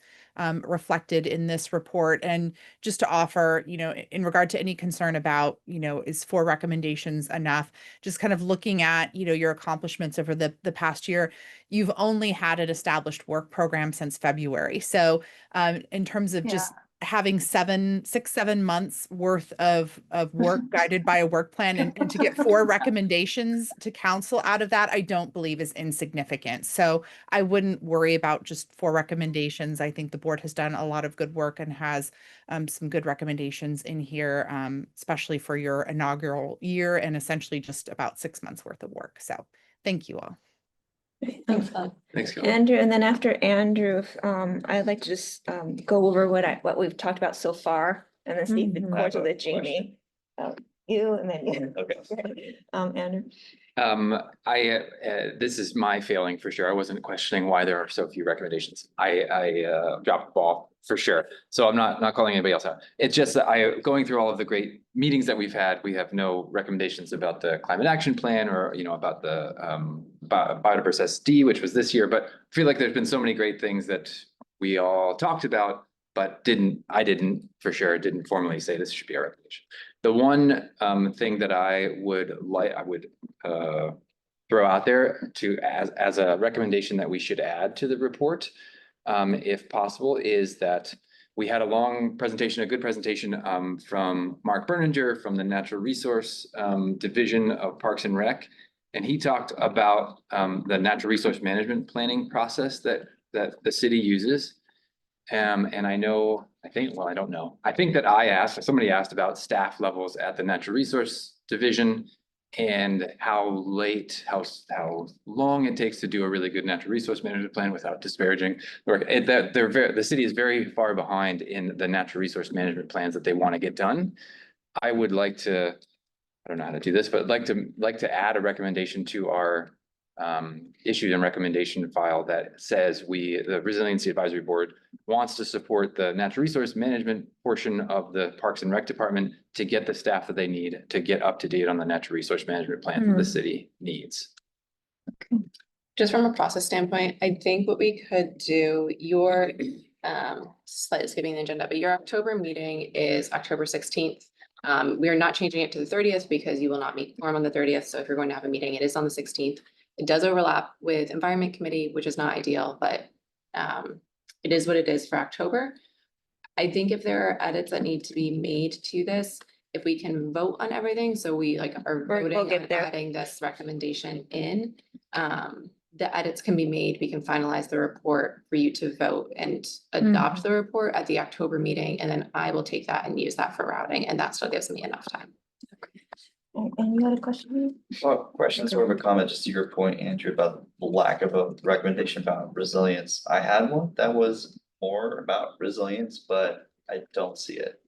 reflected in this report. And just to offer, in regard to any concern about, is 4 recommendations enough? Just kind of looking at, your accomplishments over the past year, you've only had an established work program since February. So in terms of just having 6-7 months worth of work guided by a work plan and to get 4 recommendations to council out of that, I don't believe is insignificant. So I wouldn't worry about just 4 recommendations. I think the board has done a lot of good work and has some good recommendations in here, especially for your inaugural year and essentially just about 6 months worth of work. So thank you all. Thanks, Kelly. Thanks, Kelly. Andrew, and then after Andrew, I'd like to just go over what we've talked about so far and then see if it Mhm. cords I have with a Jamie. You and then you. Okay. Andrew. This is my failing for sure. I wasn't questioning why there are so few recommendations. I dropped the ball for sure. So I'm not calling anybody else out. It's just that going through all of the great meetings that we've had, we have no recommendations about the climate action plan or, about the biodiversity, which was this year, but I feel like there's been so many great things that we all talked about, but I didn't formally say this should be our recommendation. The one thing that I would throw out there as a recommendation that we should add to the report, if possible, is that we had a good presentation from Mark Berninger from the Natural Resource Division of Parks and Rec. And he talked about the natural resource management planning process that the city uses. And I don't know. I think that somebody asked about staff levels at the Natural Resource Division and how long it takes to do a really good natural resource management plan without disparaging work. The city is very far behind in the natural resource management plans that they want to get done. I would like to, I don't know how to do this, but like to add a recommendation to our issued and recommendation file that says the Resiliency Advisory Board wants to support the natural resource management portion of the Parks and Rec Department to get the staff that they need to get up to date on the natural resource management plan that the city needs. Just from a process standpoint, I think what we could do, your slightly skipping the agenda, but your October meeting is October 16th. We are not changing it to the 30th because you will not meet quorum on the 30th. So if you're going to have a meeting, it is on the 16th. It does overlap with Environment Committee, which is not ideal, but it is what it is for October. I think if there are edits that need to be made to this, if we can vote on everything, so we are voting on adding this recommendation in, the edits can be made, we can finalize the report for you to vote and adopt the report at the October meeting, and then I will take that and use that for routing, and that still gives me enough time. And you had a question? Well, question, sort of a comment, just to your point, Andrew, about the lack of a recommendation about resilience. I had one that was more about resilience, but I don't see it.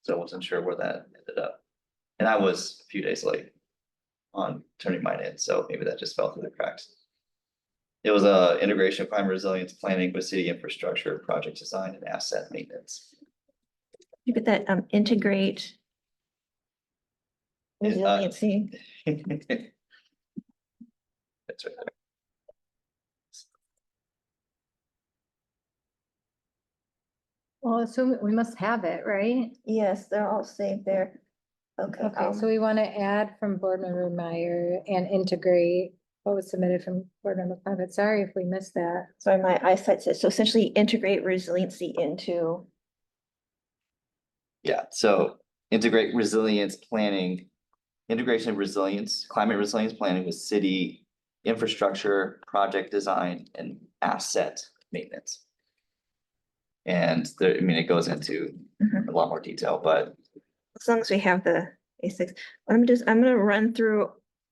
So I wasn't sure where that ended up. And I was a few days late on turning mine in, so maybe that just fell through the cracks. It was a integration of climate resilience planning with city infrastructure, project design, and asset maintenance. You get that integrate resiliency. That's right there. Well, assume we must have it, right? Yes, they're all saved there. Okay. Okay, so we want to add from board member Meyer and integrate what was submitted from board member Clement. Sorry if we missed that. Sorry, my eyesight says, so essentially integrate resiliency into, Yeah, so integrate resilience planning, integration of resilience, climate resilience planning with city infrastructure, project design, and asset maintenance. And there, I mean, it goes into a lot more detail, but as long as we have the basics. I'm gonna run through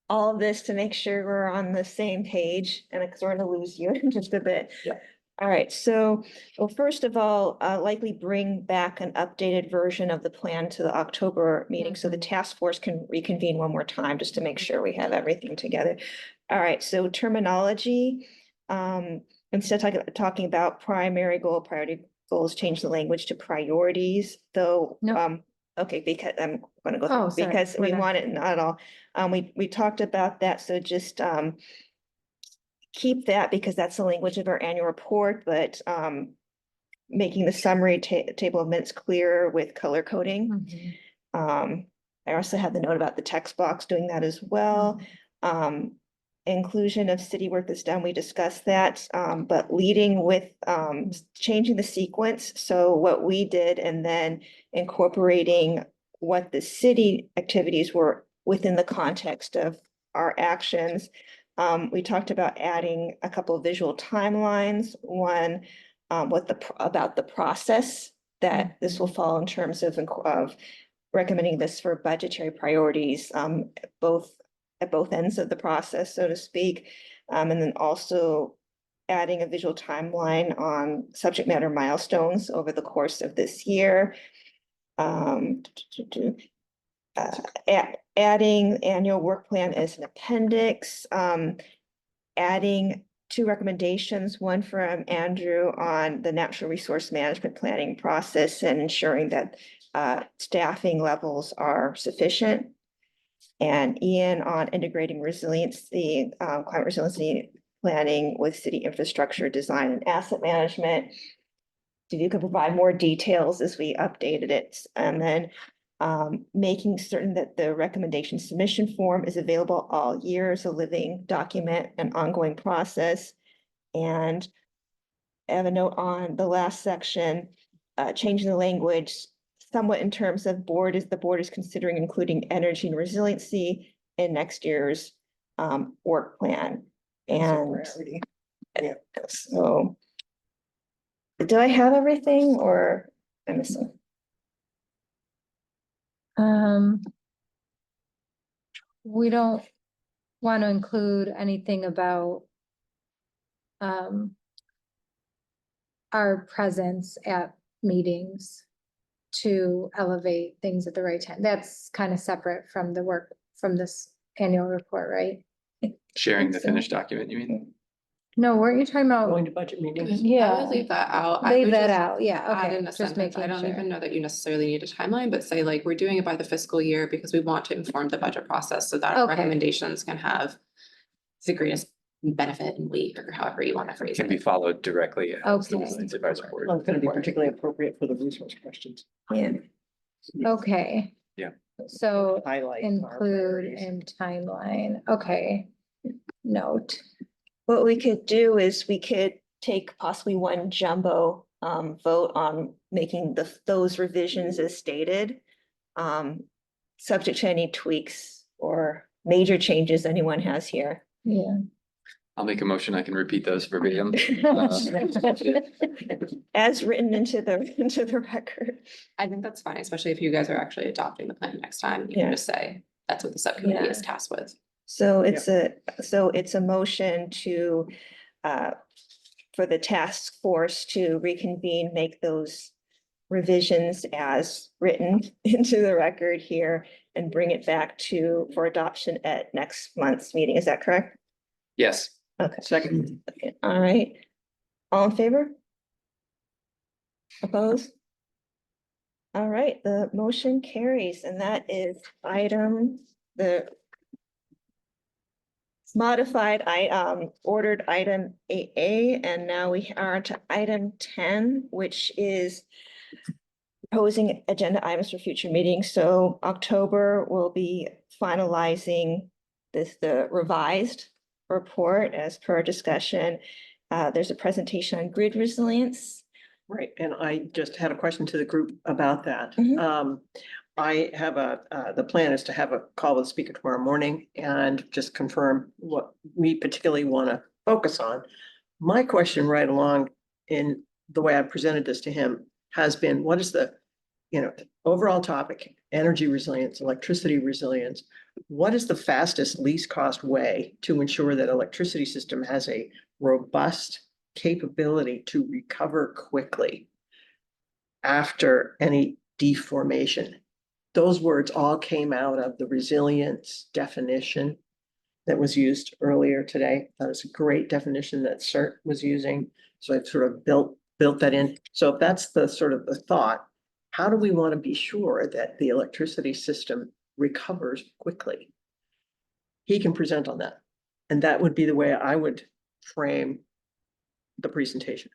all of this to make sure we're on the same page, and because we're gonna lose you in just a bit. Yeah. All right, so, well, first of all, likely bring back an updated version of the plan to the October meeting, so the task force can reconvene one more time, just to make sure we have everything together. All right, so terminology, instead of talking about primary goal, priority goals, change the language to priorities, though, No. okay, because I'm gonna go Oh, through, sorry, because we're we not- want it, not at all. We talked about that, so just, keep that because that's the language of our annual report, but, making the summary table of minutes clearer with color coding. Mhm. I also had the note about the text box doing that as well. Inclusion of city work that's done, we discussed that, but leading with, changing the sequence. So what we did and then incorporating what the city activities were within the context of our actions. We talked about adding a couple of visual timelines. One, about the process that this will fall in terms of recommending this for budgetary priorities, both at both ends of the process, so to speak. And then also adding a visual timeline on subject matter milestones over the course of this year. Adding annual work plan as an appendix, adding two recommendations, one from Andrew on the natural resource management planning process and ensuring that staffing levels are sufficient. And Ian on integrating resiliency, climate resiliency planning with city infrastructure design and asset management. If you could provide more details as we updated it, and then making certain that the recommendation submission form is available all year as a living document and ongoing process. And I have a note on the last section, changing the language somewhat in terms of the board is considering including energy and resiliency in next year's work plan. And so, do I have everything or am I missing? We don't want to include anything about our presence at meetings to elevate things at the right time. That's kind of separate from the work from this annual report, right? Sharing the finished document, you mean? No, weren't you talking about? Going to budget meetings. I Yeah, would leave that out. I leave would that just out, yeah, add okay, in a just sentence. I making don't sure. even know that you necessarily need a timeline, but say like, we're doing it by the fiscal year because we want to inform the budget process so that Okay. recommendations can have the greatest benefit and weight, or however you want to phrase Can be it. followed directly. as the Okay. Resiliency Advisory Board. Well, it's gonna be particularly appropriate for the resource questions. Yeah. Okay. Yeah. So Highlight our include priorities. in timeline, okay. Note, What we could do is we could take possibly one jumbo vote on making those revisions as stated. Subject to any tweaks or major changes anyone has here. yeah. I'll make a motion. I can repeat those verbatim. As written into the record. I think that's fine, especially if you guys are actually adopting the plan next time. You Yeah. can just say, that's what the subcommittee is tasked with. So it's a motion to for the task force to reconvene, make those revisions as written into the record here and bring it back for adoption at next month's meeting. Is that correct? Yes. Okay. Second. Okay, all right. All in favor? Opposed? All right, the motion carries, and that is the modified, ordered item 8A, and now we are to item 10, which is proposing agenda items for future meetings. So October will be finalizing the revised report as per discussion. There's a presentation on grid resilience. Right, and I just had a question to the group about that. Mhm. I have the plan is to have a call with the speaker tomorrow morning and just confirm what we particularly want to focus on. My question right along in the way I presented this to him has been, what is the, overall topic, energy resilience, electricity resilience? What is the fastest, least cost way to ensure that electricity system has a robust capability to recover quickly after any deformation? Those words all came out of the resilience definition that was used earlier today. That was a great definition that CERT was using. So I sort of built that in. So if that's the sort of the thought, how do we want to be sure that the electricity system recovers quickly? He can present on that. And that would be the way I would frame the presentation.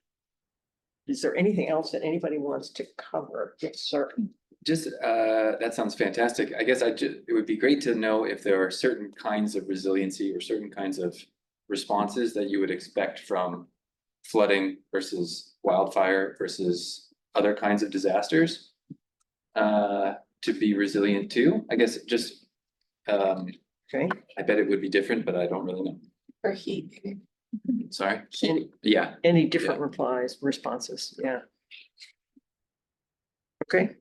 Is there anything else that anybody wants to cover? Yes, sir. Just, that sounds fantastic. I guess it would be great to know if there are certain kinds of resiliency or certain kinds of responses that you would expect from flooding versus wildfire versus other kinds of disasters to be resilient to. I guess just, Okay. I bet it would be different, but I don't really know. For heat, maybe. Sorry? Any, Yeah. any different responses? Yeah. Okay.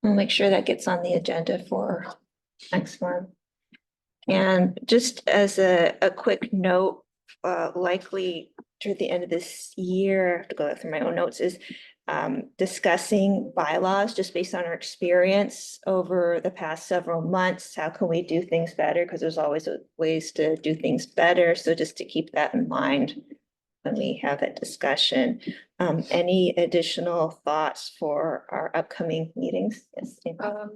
We'll make sure that gets on the agenda for next month. And just as a quick note, likely toward the end of this year, I have to go through my own notes, is discussing bylaws just based on our experience over the past several months. How can we do things better? Because there's always ways to do things better. So just to keep that in mind when we have that discussion. Any additional thoughts for our upcoming meetings? Yes. Ava?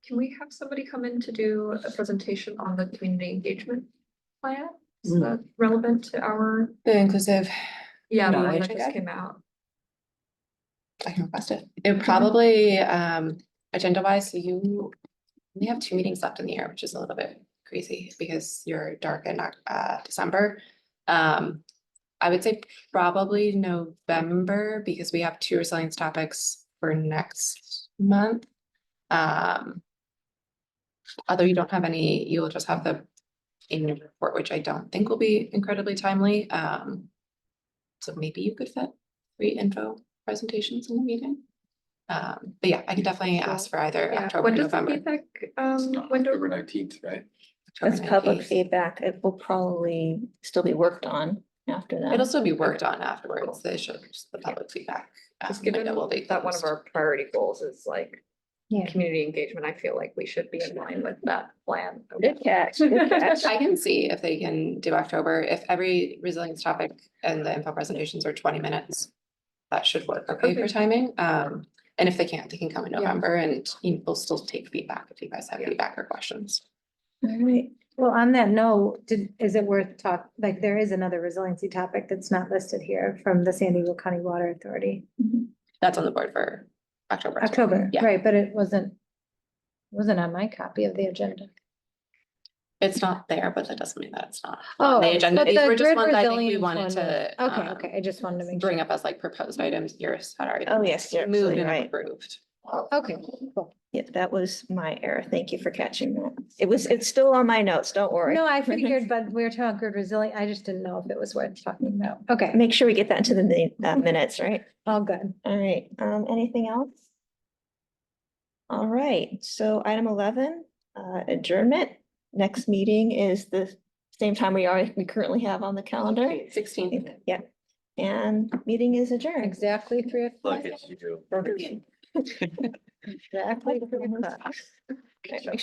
Can we have somebody come in to do a presentation on the community engagement plan? Is Mm. that relevant to our, The inclusive, yeah, the No, one I that tried just that. came out? I can request it. It probably, agenda wise, so you only have 2 meetings left in the year, which is a little bit crazy because you're dark in December. I would say probably November because we have 2 resilience topics for next month. Although you don't have any, you will just have the annual report, which I don't think will be incredibly timely. So maybe you could fit 3 info presentations in the meeting. But yeah, I can definitely ask for either Yeah, October when or does the November. feedback, window? October 19th, right? That's October public 19th. feedback. It will probably still be worked on after that. It'll still be worked on afterwards. They should, just the public feedback. Just window given will be that one of closed. our priority goals is like Yeah. community engagement, I feel like we should be in line with that plan. Good catch, good catch. I can see if they can do October, if every resilience topic and the info presentations are 20 minutes. That should work okay for timing. And if they can't, they can come in Yeah. November and we'll still take feedback if you guys have feedback or questions. All right. Well, on that note, is it worth like, there is another resiliency topic that's not listed here from the San Diego County Water Authority. That's on the board for October. as well. October, Yeah, right, but it wasn't on my copy of the agenda. it's not there, but that doesn't mean that it's not Oh, on the agenda. but These the were just grid ones I think we resilience wanted one to. was- Okay, I just wanted to make Bring sure. up as like proposed items. Yours had already. Oh, yes, you're Moved absolutely and right. approved. Okay, cool. Yeah, that was my error. Thank you for catching that. It's still on my notes, don't worry. No, I figured, but we were talking grid resilient. I just didn't know if it was worth talking about. Okay, Make sure we get that into the minutes, right? all good. All right, anything else? All right, so item 11, adjournment. Next meeting is the same time we currently have on the calendar. 16th. Yeah, and meeting is adjourned. Exactly 3 o'clock. Look at you. Exactly. 3 o'clock. Okay, make sure